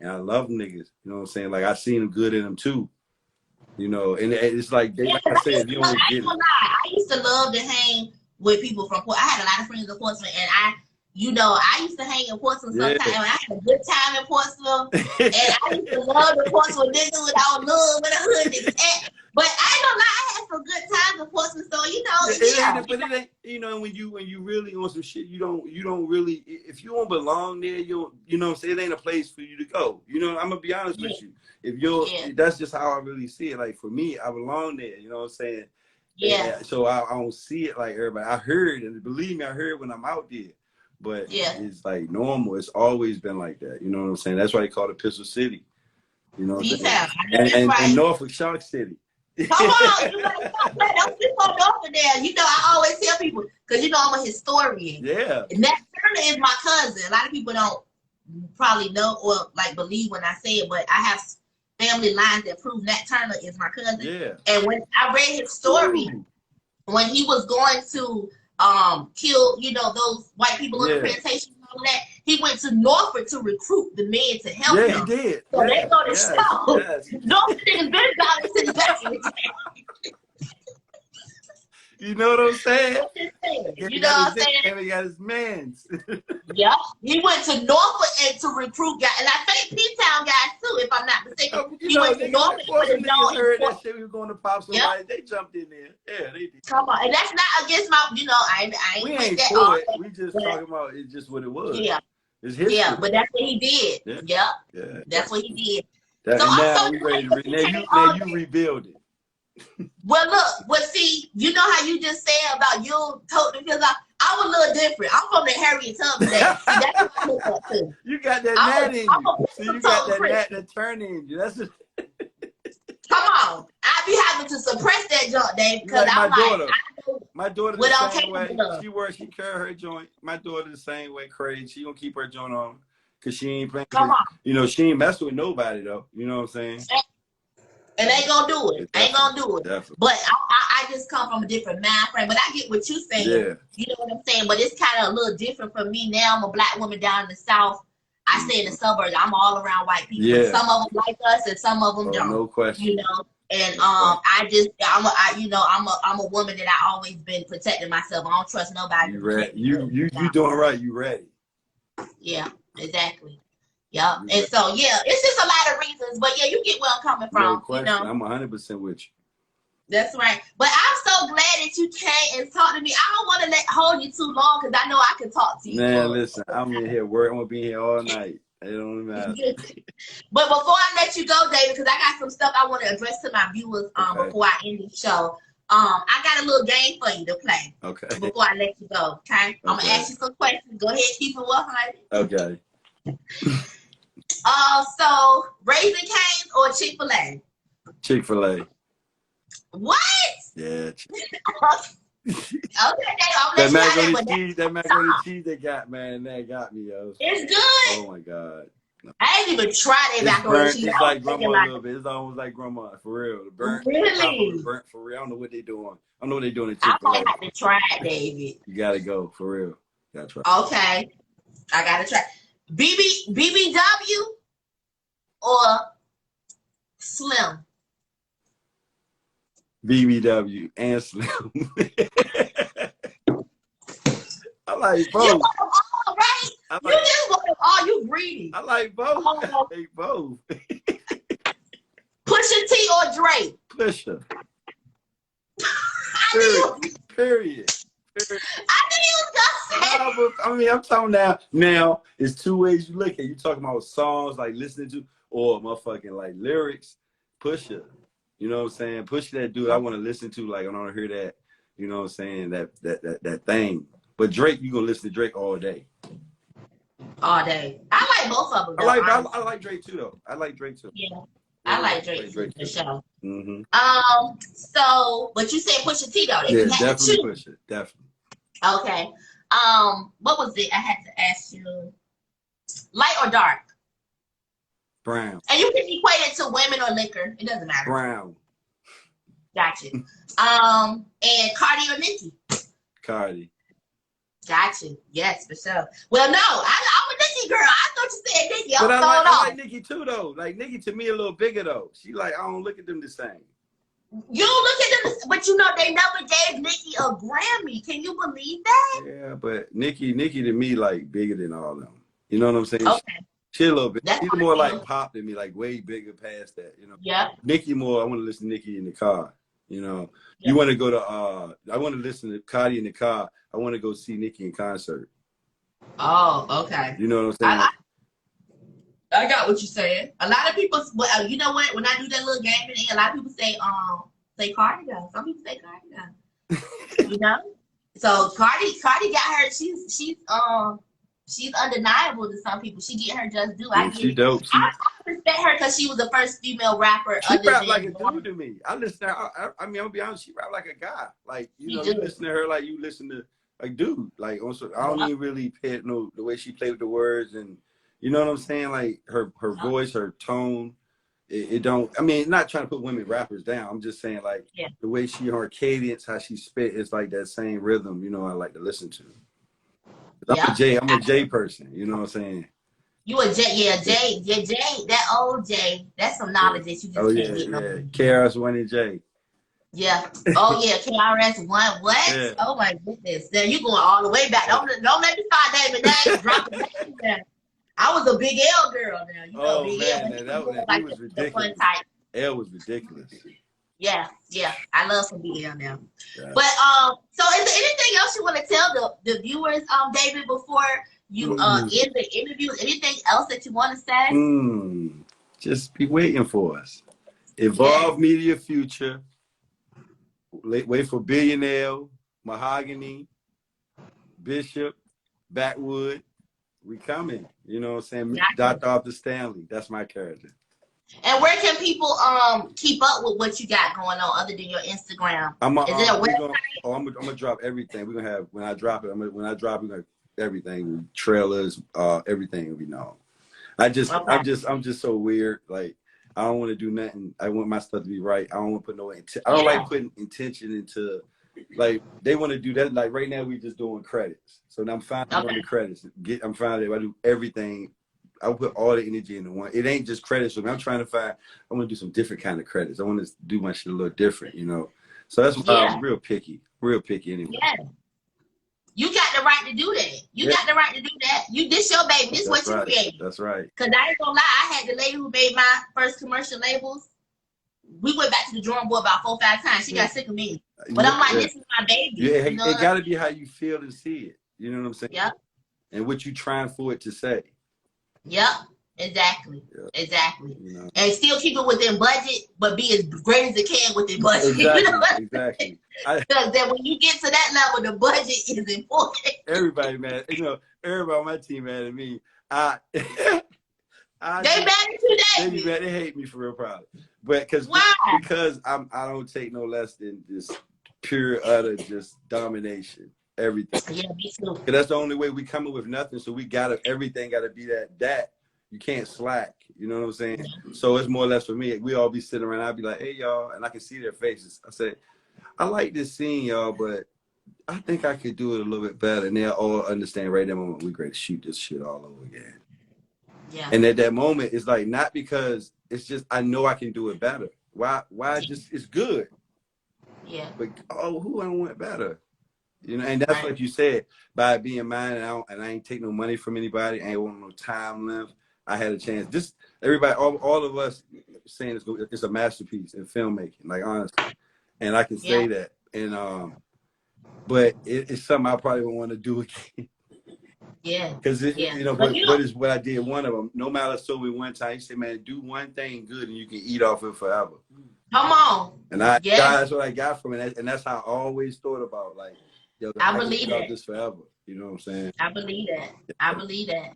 S3: I love them niggas. You know what I'm saying? Like, I seen them good in them too. You know, and it's like like I said, if you don't get it.
S1: I used to love to hang with people from Portsmouth. I had a lot of friends in Portsmouth, and I used to hang in Portsmouth sometimes. I had a good time in Portsmouth, and I used to love the Portsmouth niggas with all love and a hood and but I ain't gonna lie, I had some good times in Portsmouth. So
S3: it ain't, you know, when you really on some shit, you don't really, if you don't belong there, you know what I'm saying, it ain't a place for you to go. You know, I'm gonna be honest with you. If that's just how I really see it. Like, for me, I belong there. You know what I'm saying? Yeah. So I don't see it like everybody. I heard, and believe me, I heard when I'm out there. But it's like normal. It's always been like that. You know what I'm saying? That's why they call it Pistol City. You know what I'm saying? And Norfolk Shark City.
S1: Come on, you better don't sleep on Norfolk there. You know, I always tell people, because you know I'm a historian. Yeah. And Nat Turner is my cousin. A lot of people don't probably know or like believe when I say it, but I have family lines that prove Nat Turner is my cousin. Yeah. And when I read his story, when he was going to kill, you know, those white people on the plantation and all that, he went to Norfolk to recruit the men to help him.
S3: Yeah, he did.
S1: So they go to show. Norfolk niggas been down to the back.
S3: You know what I'm saying?
S1: You know what I'm saying?
S3: And he got his mans.
S1: Yeah. He went to Norfolk and to recruit guys. And I think P-Town guys too, if I'm not mistaken. He went to Norfolk and
S3: heard that shit. We were going to pop somebody. They jumped in there. Yeah, they did.
S1: Come on. And that's not against my, you know, I ain't
S3: we ain't for it. We just talking about it's just what it was.
S1: Yeah.
S3: It's history.
S1: Yeah, but that's what he did. Yeah. That's what he did.
S3: So now we ready to now you rebuild it.
S1: Well, look, see, you know how you just said about you told me, because I was a little different. I'm from the Harriet Tubman days. That's what I look up to.
S3: You got that nat in you. So you got that turn in you. That's just...
S1: Come on. I be having to suppress that junk, Dave, because
S3: like
S1: I'm
S3: daughter.
S1: Like,
S3: my daughter the same way. She carry her joint. My daughter the same way, crazy. She gonna keep her joint on because she ain't playing.
S1: Come on.
S3: You know, she ain't messing with nobody, though. You know what I'm saying?
S1: And ain't gonna do it. Ain't gonna do it.
S3: Definitely.
S1: But I just come from a different mind frame. But I get what you're saying. Yeah. You know what I'm saying? But it's kind of a little different for me now. I'm a black woman down in the South. I stay in the suburbs. I'm all around white people. Yeah. Some of them like us and some of them don't.
S3: No question.
S1: You know? And I'm a woman that I always been protecting myself. I don't trust nobody.
S3: You doing right. You ready?
S1: Yeah, exactly. Yeah, and so it's just a lot of reasons, but you get where I'm coming from.
S3: No question.
S1: You know?
S3: I'm 100% with you.
S1: That's right. But I'm so glad that you came and talked to me. I don't want to hold you too long because I know I can talk to you.
S3: Man, listen, I'm in here working. I'm gonna be here all night. It don't matter.
S1: But before I let you go, David, because I got some stuff I want to address to my viewers before I end the show. I got a little game for you to play.
S3: Okay.
S1: Before I let you go, okay? I'm gonna ask you some questions. Go ahead, keep it 100.
S3: Okay.
S1: So Raising Cane's or Chick-fil-A?
S3: Chick-fil-A.
S1: What?
S3: Yeah.
S1: Okay, I'm
S3: That
S1: gonna let you have
S3: that macaroni cheese they got, man, that got me, yo.
S1: It's good.
S3: Oh my God. No.
S1: I ain't even tried that macaroni cheese.
S3: It's like grandma a little bit. It's almost like grandma, for real. The burnt,
S1: really?
S3: the burnt, for real. I don't know what they doing. I don't know what they doing at
S1: I
S3: Chick-fil-A.
S1: might have to try it, David.
S3: You gotta go, for real. You gotta try.
S1: Okay, I gotta try. BBW or Slim?
S3: BBW and Slim. I like both.
S1: You want them all, right? You just want them all. You greedy.
S3: I like both. I like both.
S1: Pusha T or Drake?
S3: Pusha. Period.
S1: I knew you was gonna say.
S3: No, but, I mean, I'm talking now. It's two ways you look at it. You talking about songs like listening to, or motherfucking like lyrics. Pusha. You know what I'm saying? Pusha, that dude I want to listen to. Like I want to hear that. You know what I'm saying? That thing. But Drake, you gonna listen to Drake all day.
S1: All day. I like both of them. Though,
S3: I like Drake too, though. I like Drake too.
S1: Yeah, I like Drake too, for sure.
S3: Mm-hmm.
S1: So, but you said Pusha T though.
S3: Yeah, definitely Pusha. Definitely.
S1: Okay. What was it? I had to ask you. Light or dark?
S3: Brown.
S1: And you can equate it to women or liquor. It doesn't matter.
S3: Brown.
S1: Gotcha. And Cardi or Nicki?
S3: Cardi.
S1: Gotcha. Yes, for sure. Well, no, I'm a Nicki girl. I thought you said Nicki.
S3: But I like Nicki too, though. Like Nicki to me a little bigger though. She like I don't look at them the same.
S1: You don't look at them, but you know they never gave Nicki a Grammy. Can you believe that?
S3: Yeah, but Nicki to me like bigger than all of them. You know what I'm saying?
S1: Okay.
S3: She a little bit.
S1: That's
S3: She's more like pop than me, like way bigger past that. You know.
S1: Yeah.
S3: Nicki more. I want to listen to Nicki in the car. You know.
S1: Yeah.
S3: You want to go to I want to listen to Cardi in the car. I want to go see Nicki in concert.
S1: Oh, okay.
S3: You know what I'm saying?
S1: I got what you're saying. A lot of people, well, you know what? When I do that little game, a lot of people say Cardi though. Some people say Cardi though. You know? So Cardi got her. She's undeniable to some people. She get her just due. I get
S3: she
S1: it.
S3: dope.
S1: I respect her because she was the first female rapper.
S3: She rap like a dude to me. I listen to her. I mean, I'm gonna be honest. She rap like a guy. Like you listen to her like you listen to a dude. Like also, I don't even really pay the way she played with the words and you know what I'm saying. Like her voice, her tone. It don't. I mean, not trying to put women rappers down. I'm just saying like the way her cadence, how she spit, it's like that same rhythm. You know, I like to listen to. I'm a J person. You know what I'm saying?
S1: You a J, J, that old J. That's some knowledge that you just can't get no.
S3: KRS-One and J.
S1: Yeah. Oh yeah, KRS-One. What? Yeah. Oh my goodness. Then you going all the way back. Don't let me start naming names. Drop the names down. I was a Big L girl now. You know, Big L.
S3: That was ridiculous. L was ridiculous.
S1: Yeah. I love some Big L now. Yeah. But so is there anything else you want to tell the viewers, David, before you end the interview? Anything else that you want to say?
S3: Just be waiting for us. Evolve Media Future. Wait for Billionaire, Mahogany, Bishop, Backwood. We coming. You know what I'm saying? Dr. Arthur Stanley. That's my character. And
S1: where can people keep up with what you got going on other than your Instagram? Is it a website?
S3: I'm gonna drop everything. We're gonna have when I drop it. We're gonna everything, trailers, everything will be known. I'm just so weird. Like I don't want to do nothing. I want my stuff to be right. I don't want to put no I don't like putting intention into. Like they want to do that. Like right now, we just doing credits. So now I'm finally on the credits. I'm finally. I do everything. I will put all the energy into one. It ain't just credits for me. I'm trying to find. I want to do some different kind of credits. I want to do my shit a little different, you know. So that's why I'm real picky anyway.
S1: Yeah. You got the right to do that. You got the right to do that. This your baby. This what you created.
S3: That's right.
S1: Cause I ain't gonna lie. I had the lady who made my first commercial labels. We went back to the drawing board about 4 or 5 times. She got sick of me. But I'm like, this is my baby.
S3: Yeah,
S1: you know?
S3: It got to be how you feel and see it. You know what I'm saying?
S1: Yep.
S3: And what you trying for it to say.
S1: Yep. Exactly.
S3: Yeah.
S1: Exactly.
S3: You know?
S1: And still keep it within budget, but be as great as it can within budget.
S3: Exactly.
S1: You know?
S3: Exactly.
S1: Because then when you get to that level, the budget is important.
S3: Everybody, man. You know, everybody on my team mad at me. I
S1: They mad at you, David.
S3: they hate me for real, probably. But
S1: Why?
S3: because I don't take no less than just pure utter just domination. Everything.
S1: Yeah, me too.
S3: Because that's the only way we come up with nothing. So everything gotta be that. You can't slack. You know what I'm saying? So it's more or less for me. We all be sitting around. I'd be like, hey y'all, and I can see their faces. I say, I like this scene, y'all, but I think I could do it a little bit better. And they'll all understand right at that moment, we're great to shoot this shit all over again.
S1: Yeah.
S3: And at that moment, it's like, not because it's just, I know I can do it better. Why just, it's good.
S1: Yeah.
S3: But, who I want better? You know, and that's what you said, by being mine, and I ain't take no money from anybody. I ain't want no time left. I had a chance. Just everybody, all of us saying it's a masterpiece in filmmaking, like honestly. And I can say that. And, but it's something I probably would want to do again.
S1: Yeah.
S3: Because you know, but is what I did. One of them. No matter so we one time, he said, "Man, do one thing good, and you can eat off it forever."
S1: Come on.
S3: And that's what I got from it, and that's how I always thought about. Like, yo,
S1: I believe
S3: can eat off this forever. You know what I'm saying?
S1: I believe that. I believe that.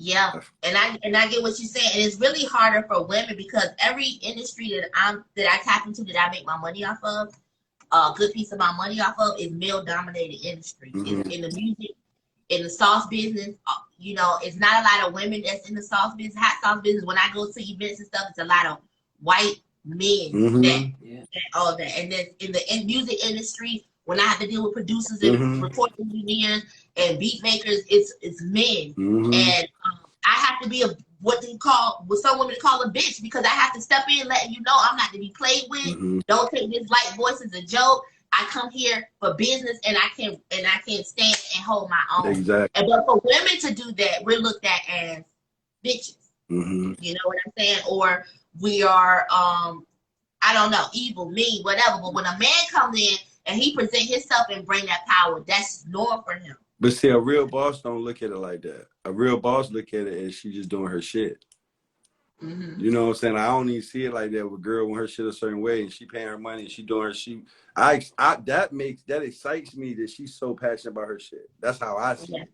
S1: Yeah, and I get what you're saying, and it's really harder for women because every industry that I tap into, that I make my money off of, a good piece of my money off of, is male-dominated industries.
S3: Mm-hmm.
S1: In the music, in the sauce business, you know, it's not a lot of women that's in the sauce business, hot sauce business. When I go to events and stuff, it's a lot of white men that all that. And then in the music industry, when I have to deal with producers and recording engineers and beat makers, it's men. And I have to be what some women call a bitch, because I have to step in letting you know I'm not to be played with. Don't take this light voice as a joke. I come here for business, and I can stand and hold my own.
S3: Exactly.
S1: But for women to do that, we're looked at as bitches. You know what I'm saying? Or we are I don't know, evil, mean, whatever. But when a man comes in and he present himself and bring that power, that's normal for him.
S3: But see, a real boss don't look at it like that. A real boss look at it as she just doing her shit. You know what I'm saying? I don't even see it like that with a girl when her shit a certain way and she paying her money and she doing her shit. That excites me that she's so passionate about her shit. That's how I see it.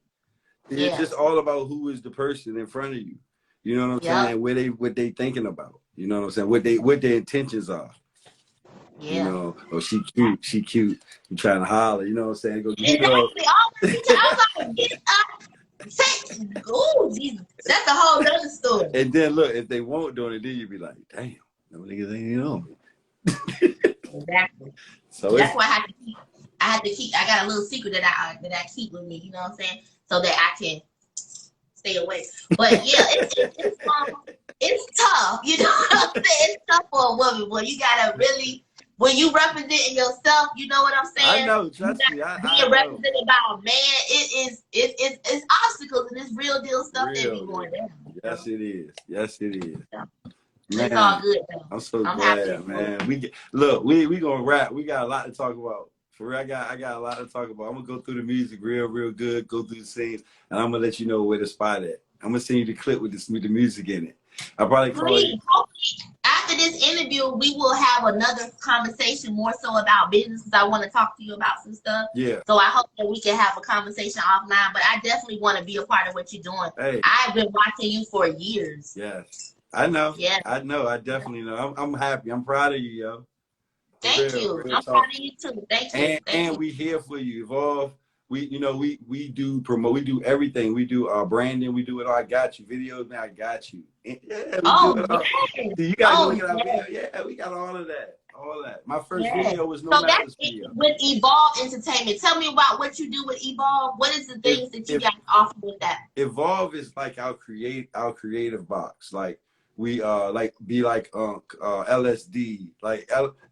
S3: It's just all about who is the person in front of you. You know what I'm saying? What they thinking about. You know what I'm saying? What their intentions are. You know, oh, she cute. You trying to holler, you know what I'm saying? Go get up.
S1: Oh, Jesus. That's a whole other story.
S3: And then look, if they won't do it, then you be like, damn, no niggas ain't know.
S1: Exactly.
S3: So
S1: that's why I got a little secret that I keep with me, you know what I'm saying? So that I can stay away. But yeah, it's tough, you know what I'm saying? It's tough for a woman, but you gotta really, when you representing yourself, you know what I'm saying?
S3: I know, trust me.
S1: Being represented by a man, it's obstacles, and it's real deal stuff that be going down.
S3: Yes, it is. Yes, it is.
S1: Yeah.
S3: Man,
S1: it's all good though.
S3: I'm so glad, happy, man. We gonna wrap. We got a lot to talk about. For real, I got a lot to talk about. I'm gonna go through the music real good, go through the scenes, and I'm gonna let you know where the spot at. I'm gonna send you the clip with the music in it. I probably call you.
S1: After this interview, we will have another conversation more so about business, because I want to talk to you about some stuff.
S3: Yeah.
S1: So I hope that we can have a conversation offline, but I definitely want to be a part of what you're doing.
S3: Hey.
S1: I've been watching you for years.
S3: Yes. I know.
S1: Yeah.
S3: I know. I definitely know. I'm happy. I'm proud of you, yo.
S1: Thank you. I'm proud of you too. Thank you.
S3: And we here for you. Evolve. We do promote. We do everything. We do our branding. We do it all. I got you. Videos, man. I got you. Yeah, we do it all. You gotta go look at our video. Yeah, we got all of that. All that. My first video was no Malice video.
S1: With Evolve Entertainment. Tell me about what you do with Evolve. What is the things that you guys offer with that? Evolve
S3: is like our creative box. Like we be like LSD. Like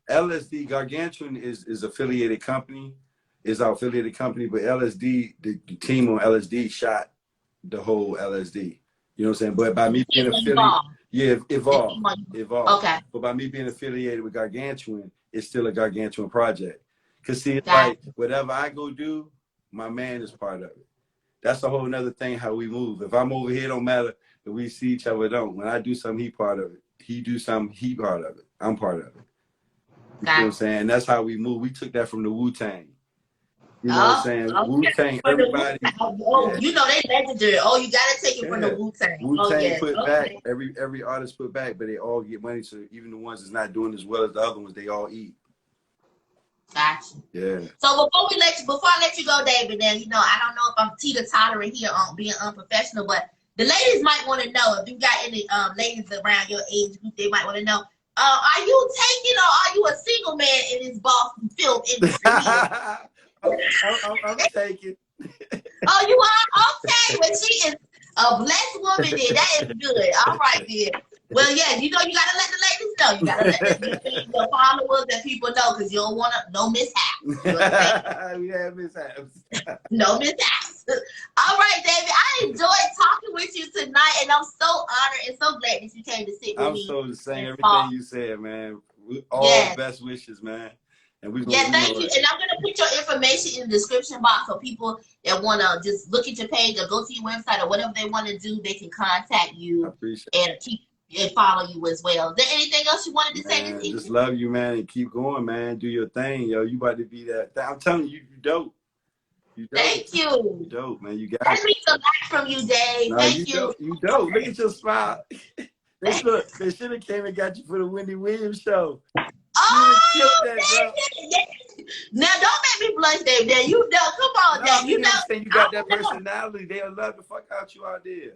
S3: LSD Gargantuan is affiliated company. Is our affiliated company, but LSD, the team on LSD shot the whole LSD. You know what I'm saying? But by me being affiliated, Evolve.
S1: Okay.
S3: But by me being affiliated with Gargantuan, it's still a Gargantuan project. Cause see, it's like whatever I go do, my man is part of it. that's a whole nother thing how we move. If I'm over here, it don't matter if we see each other or don't. When I do something, he part of it. He do something, he part of it. I'm part of it. You know what I'm saying? That's how we move. We took that from the Wu-Tang. You know what I'm saying?
S1: Okay.
S3: Wu-Tang, everybody.
S1: Oh, you know they legendary. Oh, you gotta take it from the Wu-Tang.
S3: Wu-Tang put back, every artist put back, but they all get money. So even the ones that's not doing as well as the other ones, they all eat.
S1: Gotcha.
S3: Yeah.
S1: So before I let you go, David, then I don't know if I'm teeter-tottering here on being unprofessional, but the ladies might want to know if you got any ladies around your age group. They might want to know. Are you taking or are you a single man in this Boston film industry?
S3: I'm taking.
S1: Oh, you are? Okay. Well, she is a blessed woman then. That is good. All right, then. Well, yeah, you gotta let the ladies know. You gotta let your followers and people know because you don't want no mishaps. You know
S3: we have mishaps.
S1: No mishaps. All right, David. I enjoyed talking with you tonight, and I'm so honored and so glad that you came to sit with me.
S3: I'm so the same. Everything you said, man. All best wishes, man. And
S1: thank you. And I'm gonna put your information in the description box so people that wanna just look at your page or go to your website or whatever they want to do, they can contact you and follow you as well. Is there anything else you wanted to say this evening?
S3: Just love you, man, and keep going, man. Do your thing, yo. You about to be that. I'm telling you, you dope. You dope.
S1: Thank you.
S3: You dope, man. You got it.
S1: That means a lot from you, Dave.
S3: No,
S1: Thank you.
S3: Dope. You dope. Look at your smile. They should have came and got you for the Wendy Williams show.
S1: Oh, now don't make me blush, Dave. Now you know, come on, Dave. You
S3: got that personality. They'll love the fuck out you out there.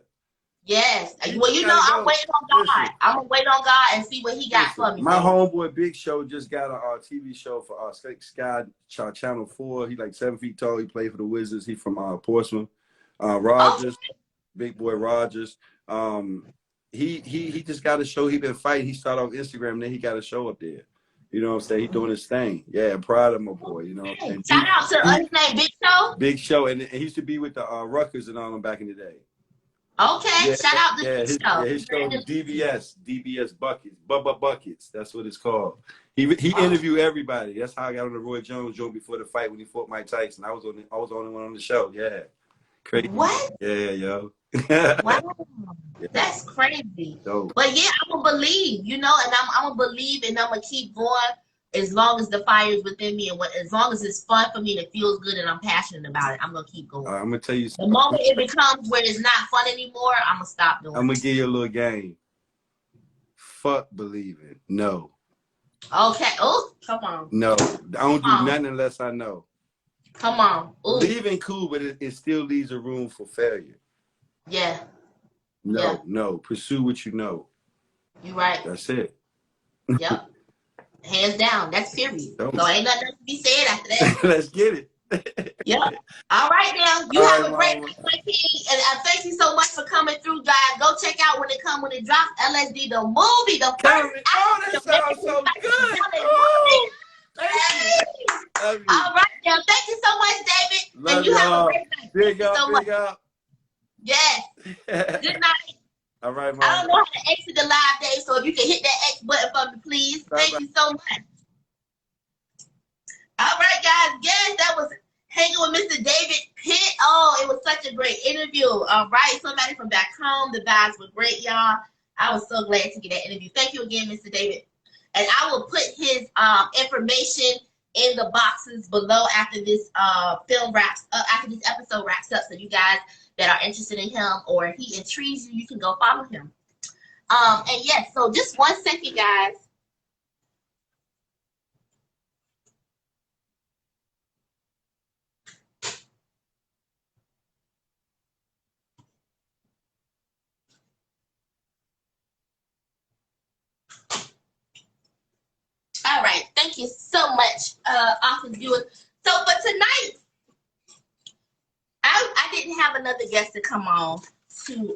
S1: Yes. Well, I'm waiting on God. I'm gonna wait on God and see what He got for me.
S3: My homeboy Big Show just got a TV show for Sky Channel 4. He like 7 feet tall. He played for the Wizards. He from Portsmouth. Rogers, Big Boy Rogers. He just got a show. He been fighting. He started off Instagram, and then he got a show up there. You know what I'm saying? He doing his thing. Yeah, I'm proud of my boy. You know. And
S1: shout out to his name, Big Show.
S3: Big Show, and he used to be with the Ruckers and all them back in the day.
S1: Okay, shout out to Big Show.
S3: His show DBS Buckets, Bubba Buckets. That's what it's called. He interviewed everybody. That's how I got on the Roy Jones joint before the fight when he fought Mike Tyson. I was the only one on the show. Yeah, crazy.
S1: What?
S3: Yeah, yo.
S1: Wow, that's crazy.
S3: Dope.
S1: But yeah, I'm gonna believe, and I'm gonna believe, and I'm gonna keep going as long as the fire is within me, and as long as it's fun for me and it feels good and I'm passionate about it. I'm gonna keep going.
S3: I'm gonna tell you
S1: something. The moment it becomes where it's not fun anymore, I'm gonna stop doing it.
S3: I'm gonna give you a little game. Fuck believing. No.
S1: Okay. Oh, come on.
S3: No, I don't do nothing unless I know.
S1: Come on. Ooh.
S3: Believing cool, but it still leaves a room for failure.
S1: Yeah.
S3: No. Pursue what you know.
S1: You right.
S3: That's it.
S1: Yep. Hands down. That's period. So ain't nothing to be said after that.
S3: Let's get it.
S1: Yep. All right, now. You have a great night, my king. And thank you so much for coming through, guys. Go check out when it drops. LSD, the movie, the first.
S3: Oh, that sounds so good. Oh, thank you.
S1: All right, now. Thank you so much, David.
S3: Love
S1: and you have a great night.
S3: Big up.
S1: Yes. Good night.
S3: All right, Mom.
S1: I don't know how to exit the live, Dave, so if you can hit that X button for me, please. Thank you so much. All right, guys. Yes, that was hanging with Mr. David Pitt. Oh, it was such a great interview. All right, somebody from back home. The vibes were great, y'all. I was so glad to get that interview. Thank you again, Mr. David. And I will put his information in the boxes below after this film wraps up, after this episode wraps up, so you guys that are interested in him or if he intrigues you, you can go follow him. And yes, so just 1 second, guys. All right, thank you so much, office viewers. So, but tonight, I didn't have another guest to come on to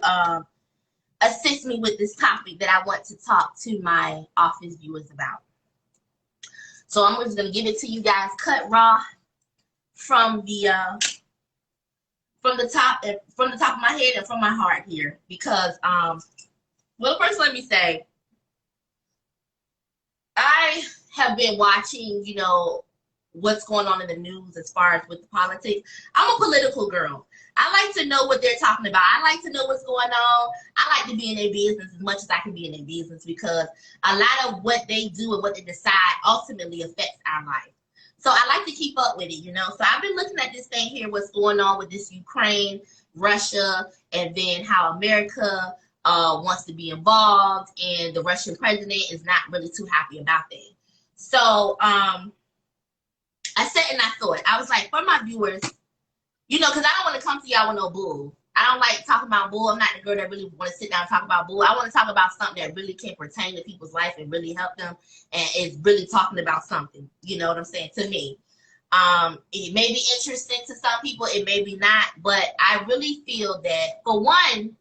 S1: assist me with this topic that I want to talk to my office viewers about. So I'm just gonna give it to you guys, cut raw from the top of my head and from my heart here, because well, first let me say, I have been watching, what's going on in the news as far as with the politics. I'm a political girl. I like to know what they're talking about. I like to know what's going on. I like to be in their business as much as I can be in their business, because a lot of what they do and what they decide ultimately affects our life. So I like to keep up with it, you know. So I've been looking at this thing here, what's going on with this Ukraine, Russia, and then how America wants to be involved, and the Russian president is not really too happy about that. So I sat and I thought, I was like, for my viewers, you know, because I don't want to come to y'all with no bull. I don't like talking about bull. I'm not the girl that really want to sit down and talk about bull. I want to talk about something that really can pertain to people's life and really help them, and is really talking about something. You know what I'm saying? To me, it may be interesting to some people, it may be not, but I really feel that, for one,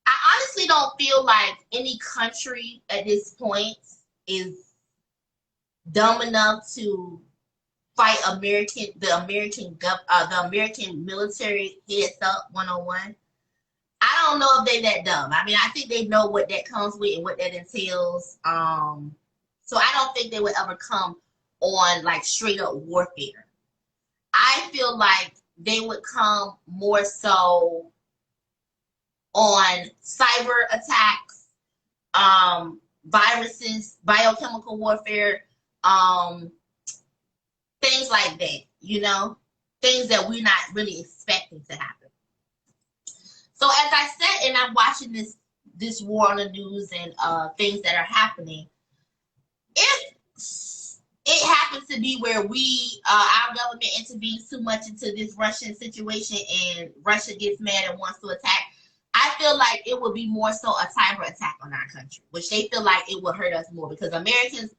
S1: I honestly don't feel like any country at this point is dumb enough to fight the American military heads up 101. I don't know if they that dumb. I mean, I think they know what that comes with and what that entails. So I don't think they would ever come on like straight up warfare. I feel like they would come more so on cyber attacks, viruses, biochemical warfare, things like that, you know, things that we're not really expecting to happen. So as I said, and I'm watching this war on the news and things that are happening, if it happens to be where our government intervenes too much into this Russian situation and Russia gets mad and wants to attack, I feel like it would be more so a cyber attack on our country, which they feel like it will hurt us more, because Americans,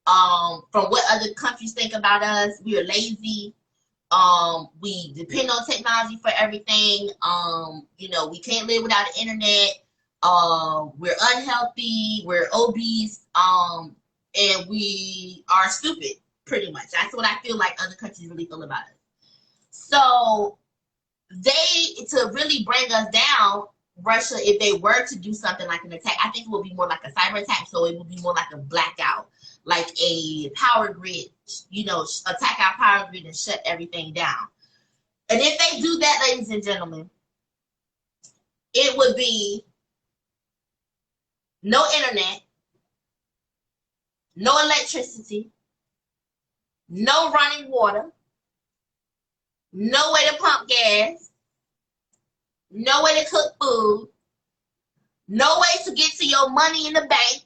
S1: from what other countries think about us, we are lazy. We depend on technology for everything. You know, we can't live without the internet. We're unhealthy. We're obese. And we are stupid, pretty much. That's what I feel like other countries really feel about us. So to really bring us down, Russia, if they were to do something like an attack, I think it would be more like a cyber attack. So it would be more like a blackout, like a power grid, you know, attack our power grid and shut everything down. And if they do that, ladies and gentlemen, it would be no internet, no electricity, no running water, no way to pump gas, no way to cook food, no way to get to your money in the bank,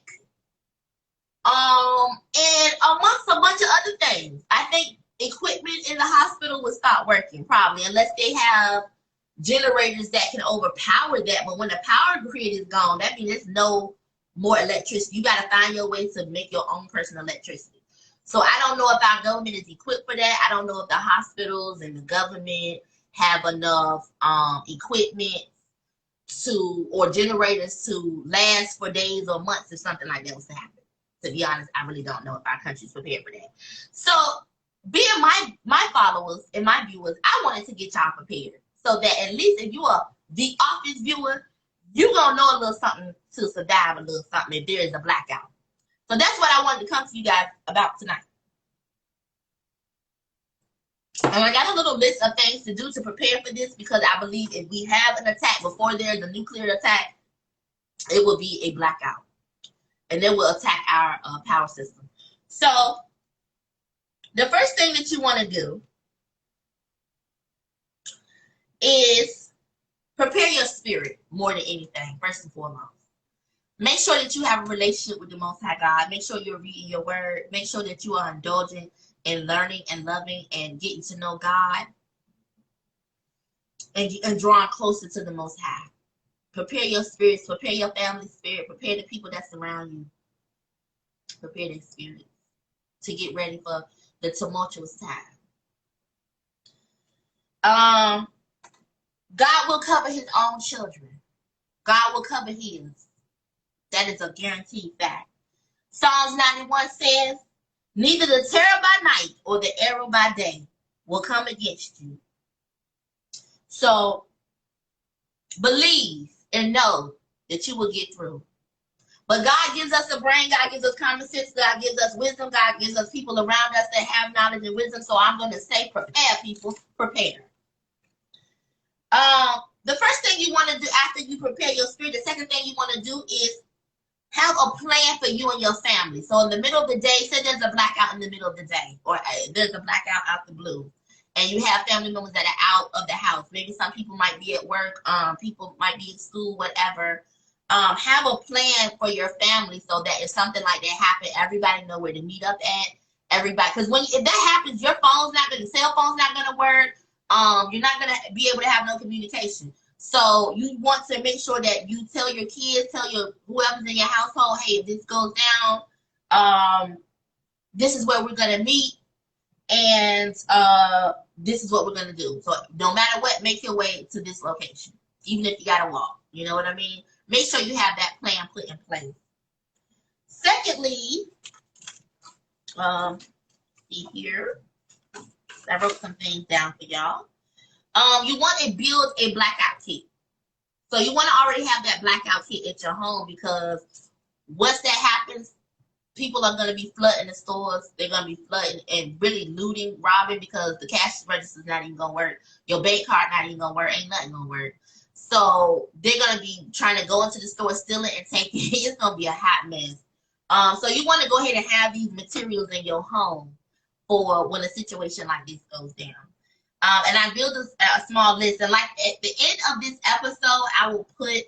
S1: and amongst a bunch of other things. I think equipment in the hospital would stop working, probably, unless they have generators that can overpower that. But when the power grid is gone, that means there's no more electricity. You got to find your way to make your own personal electricity. So I don't know if our government is equipped for that. I don't know if the hospitals and the government have enough equipment or generators to last for days or months if something like that was to happen. To be honest, I really don't know if our country's prepared for that. So being my followers and my viewers, I wanted to get y'all prepared, so that at least if you are the office viewer, you're going to know a little something to survive a little something if there is a blackout. So that's what I wanted to come to you guys about tonight. And I got a little list of things to do to prepare for this, because I believe if we have an attack before there's a nuclear attack, it will be a blackout. And then we'll attack our power system. So the first thing that you want to do is prepare your spirit more than anything, first and foremost. Make sure that you have a relationship with the Most High God. Make sure you're reading your word. Make sure that you are indulging in learning and loving and getting to know God, and drawing closer to the Most High. Prepare your spirits. Prepare your family spirit. Prepare the people that surround you. Prepare their spirits to get ready for the tumultuous time. God will cover his own children. God will cover his. That is a guaranteed fact. Psalms 91 says, neither the terror by night or the arrow by day will come against you. So believe and know that you will get through. But God gives us a brain. God gives us common sense. God gives us wisdom. God gives us people around us that have knowledge and wisdom. So I'm going to say prepare, people. Prepare. The first thing you want to do after you prepare your spirit, the second thing you want to do is have a plan for you and your family. So in the middle of the day, say there's a blackout in the middle of the day, or there's a blackout out the blue, and you have family members that are out of the house. Maybe some people might be at work, people might be in school, whatever. Have a plan for your family so that if something like that happens, everybody know where to meet up at. Everybody, because if that happens, your cell phone's not gonna work. You're not gonna be able to have no communication. So you want to make sure that you tell your kids, tell your whoever's in your household, hey, if this goes down, this is where we're gonna meet, and this is what we're gonna do. So no matter what, make your way to this location, even if you gotta walk. You know what I mean? Make sure you have that plan put in place. Secondly, see here, I wrote some things down for y'all. You want to build a blackout kit. So you want to already have that blackout kit at your home, because once that happens, people are going to be flooding the stores. They're going to be flooding and really looting, robbing, because the cash register is not even going to work. Your bank card not even going to work. Ain't nothing going to work. So they're going to be trying to go into the store, steal it, and take it. It's going to be a hot mess. So you want to go ahead and have these materials in your home for when a situation like this goes down. And I built a small list. And like at the end of this episode, I will put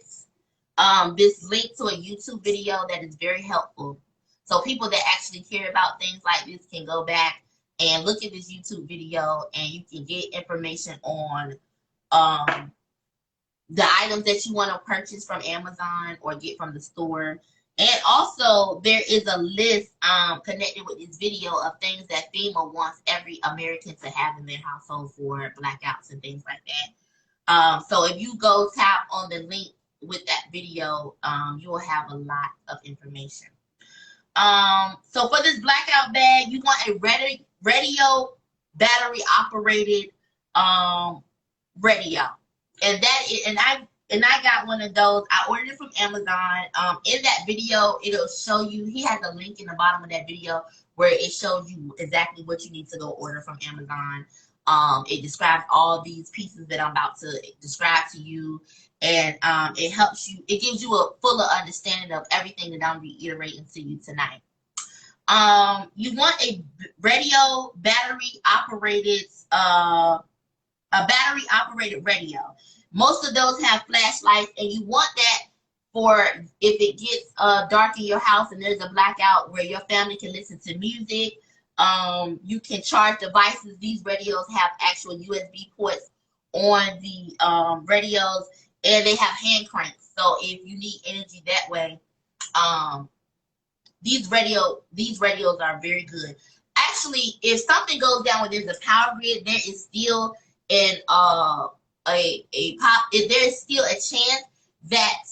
S1: this link to a YouTube video that is very helpful. So people that actually care about things like this can go back and look at this YouTube video, and you can get information on the items that you want to purchase from Amazon or get from the store. And also, there is a list connected with this video of things that FEMA wants every American to have in their household for blackouts and things like that. So if you go tap on the link with that video, you will have a lot of information. So for this blackout bag, you want a radio battery operated radio. And I got one of those. I ordered it from Amazon. In that video, it'll show you. He has a link in the bottom of that video where it shows you exactly what you need to go order from Amazon. It describes all these pieces that I'm about to describe to you, and it helps you. It gives you a fuller understanding of everything that I'm reiterating to you tonight. You want a radio battery operated radio. Most of those have flashlights, and you want that for if it gets dark in your house and there's a blackout where your family can listen to music. You can charge devices. These radios have actual USB ports on the radios, and they have hand cranks. So if you need energy that way, these radios are very good. Actually, if something goes down where there's a power grid, there is still there's still a chance that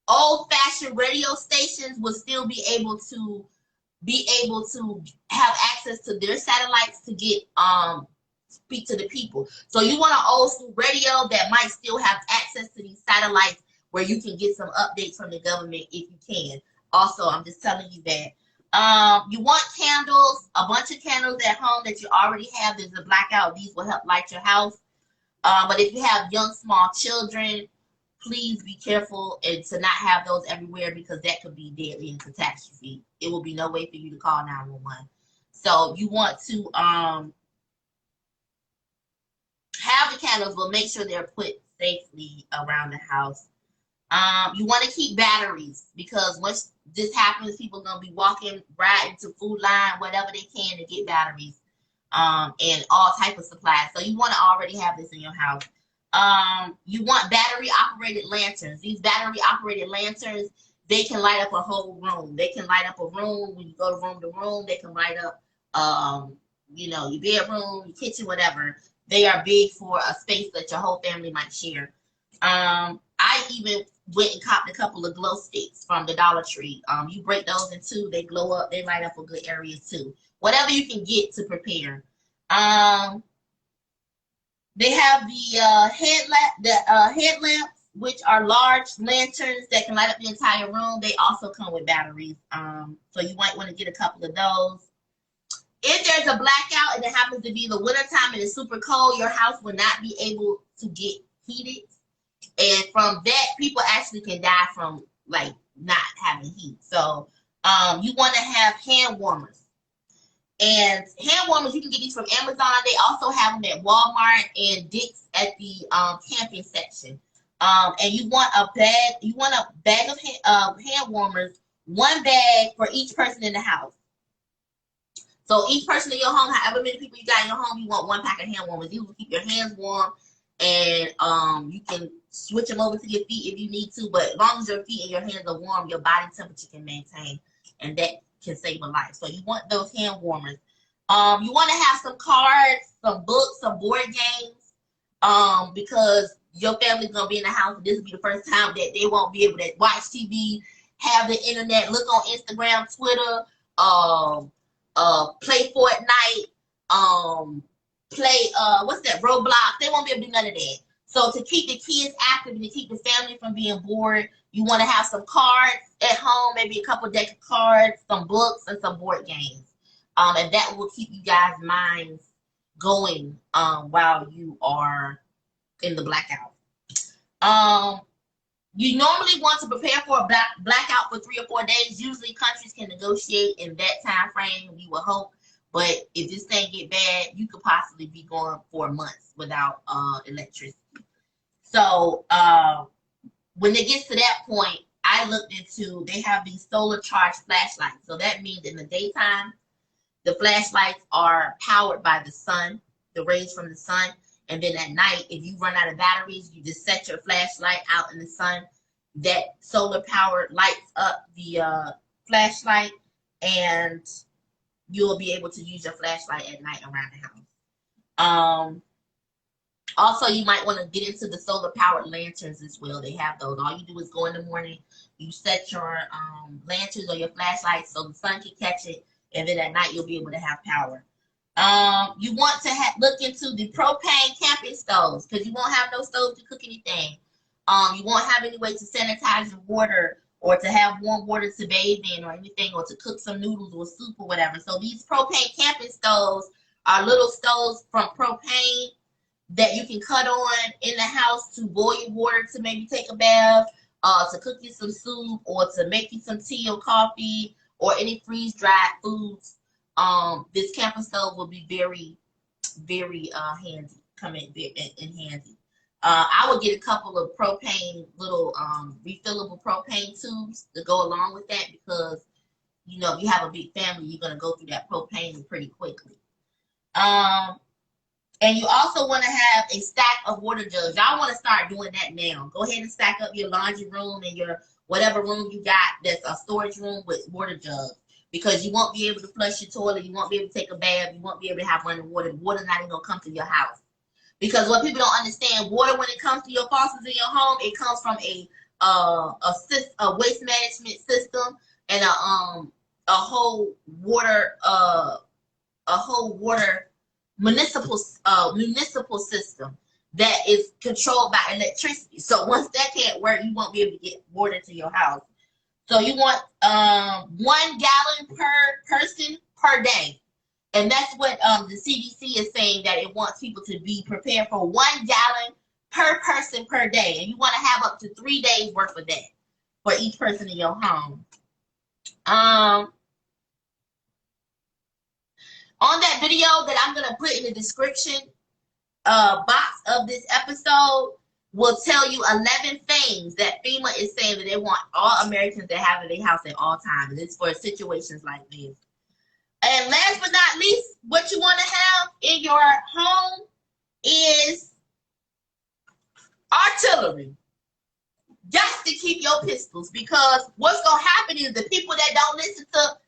S1: old-fashioned radio stations will still be able to have access to their satellites to get speak to the people. So you want an old school radio that might still have access to these satellites where you can get some updates from the government if you can. Also, I'm just telling you that. You want candles, a bunch of candles at home that you already have. There's a blackout. These will help light your house. But if you have young, small children, please be careful and to not have those everywhere, because that could be deadly and catastrophe. It will be no way for you to call 911. So you want to have the candles, but make sure they're put safely around the house. You want to keep batteries, because once this happens, people are going to be walking right into Food Line, whatever they can to get batteries. And all type of supplies. So you want to already have this in your house. You want battery operated lanterns. These battery operated lanterns, they can light up a whole room. They can light up a room when you go room to room. They can light up, your bedroom, your kitchen, whatever. They are big for a space that your whole family might share. I even went and copped a couple of glow sticks from the Dollar Tree. You break those in two, they glow up, they light up a good area too. Whatever you can get to prepare. They have the headlamps, which are large lanterns that can light up the entire room. They also come with batteries. So you might want to get a couple of those. If there's a blackout and it happens to be the wintertime and it's super cold, your house will not be able to get heated. And from that, people actually can die from like not having heat. So you want to have hand warmers. And hand warmers, you can get these from Amazon. They also have them at Walmart and Dick's at the camping section. And you want a bag of hand warmers, one bag for each person in the house. So each person in your home, however many people you got in your home, you want one pack of hand warmers. These will keep your hands warm, and you can switch them over to your feet if you need to. But as long as your feet and your hands are warm, your body temperature can maintain, and that can save a life. So you want those hand warmers. You want to have some cards, some books, some board games, because your family's gonna be in the house, and this will be the first time that they won't be able to watch TV, have the internet, look on Instagram, Twitter, play Fortnite, play what's that, Roblox. They won't be able to do none of that. So to keep the kids active and to keep the family from being bored, you want to have some cards at home, maybe a couple deck of cards, some books, and some board games. And that will keep you guys' minds going while you are in the blackout. You normally want to prepare for a blackout for 3 or 4 days. Usually countries can negotiate in that time frame, we would hope. But if this thing get bad, you could possibly be going for months without electricity. So when it gets to that point, I looked into, they have these solar charged flashlights. So that means in the daytime, the flashlights are powered by the sun, the rays from the sun. And then at night, if you run out of batteries, you just set your flashlight out in the sun. That solar power lights up the flashlight, and you'll be able to use your flashlight at night around the house. Also, you might want to get into the solar powered lanterns as well. They have those. All you do is go in the morning, you set your lanterns or your flashlight so the sun can catch it, and then at night you'll be able to have power. You want to look into the propane camping stoves, because you won't have no stove to cook anything. You won't have any way to sanitize your water or to have warm water to bathe in or anything, or to cook some noodles or soup or whatever. So these propane camping stoves are little stoves from propane that you can cut on in the house to boil your water, to maybe take a bath, to cook you some soup, or to make you some tea or coffee or any freeze-dried foods. This camping stove will be very, very handy, come in handy. I would get a couple of propane, little refillable propane tubes to go along with that, because, you know, if you have a big family, you're going to go through that propane pretty quickly. And you also want to have a stack of water jugs. Y'all want to start doing that now. Go ahead and stack up your laundry room and your whatever room you got that's a storage room with water jugs. Because you won't be able to flush your toilet, you won't be able to take a bath, you won't be able to have running water. The water's not even going to come to your house. Because what people don't understand, water, when it comes to your faucets in your home, it comes from a waste management system and a whole water municipal system that is controlled by electricity. So once that can't work, you won't be able to get water to your house. So you want 1 gallon per person per day. And that's what the CDC is saying, that it wants people to be prepared for 1 gallon per person per day. And you want to have up to 3 days worth of that for each person in your home. On that video that I'm going to put in the description box of this episode, will tell you 11 things that FEMA is saying that they want all Americans to have in their house at all times. And it's for situations like this. And last but not least, what you want to have in your home is artillery. Just to keep your pistols, because what's going to happen is the people that don't listen to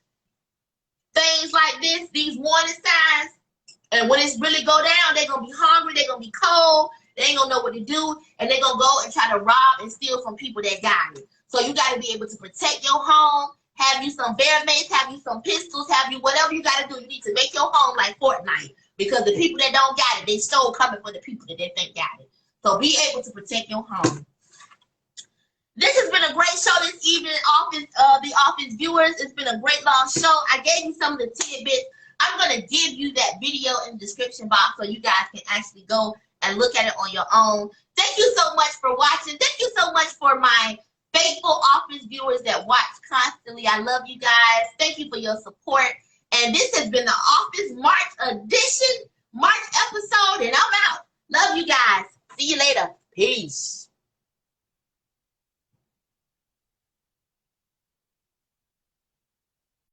S1: things like this, these warning signs, and when it's really go down, they're going to be hungry, they're going to be cold, they ain't going to know what to do, and they're going to go and try to rob and steal from people that got it. So you got to be able to protect your home, have you some bear mace, have you some pistols, have you whatever you got to do. You need to make your home like Fortnite, because the people that don't got it, they still coming for the people that they think got it. So be able to protect your home. This has been a great show this evening, the office viewers. It's been a great long show. I gave you some of the tidbits. I'm going to give you that video in the description box so you guys can actually go and look at it on your own. Thank you so much for watching. Thank you so much for my faithful office viewers that watch constantly. I love you guys. Thank you for your support. And this has been the Office March edition, March episode, and I'm out. Love you guys. See you later. Peace.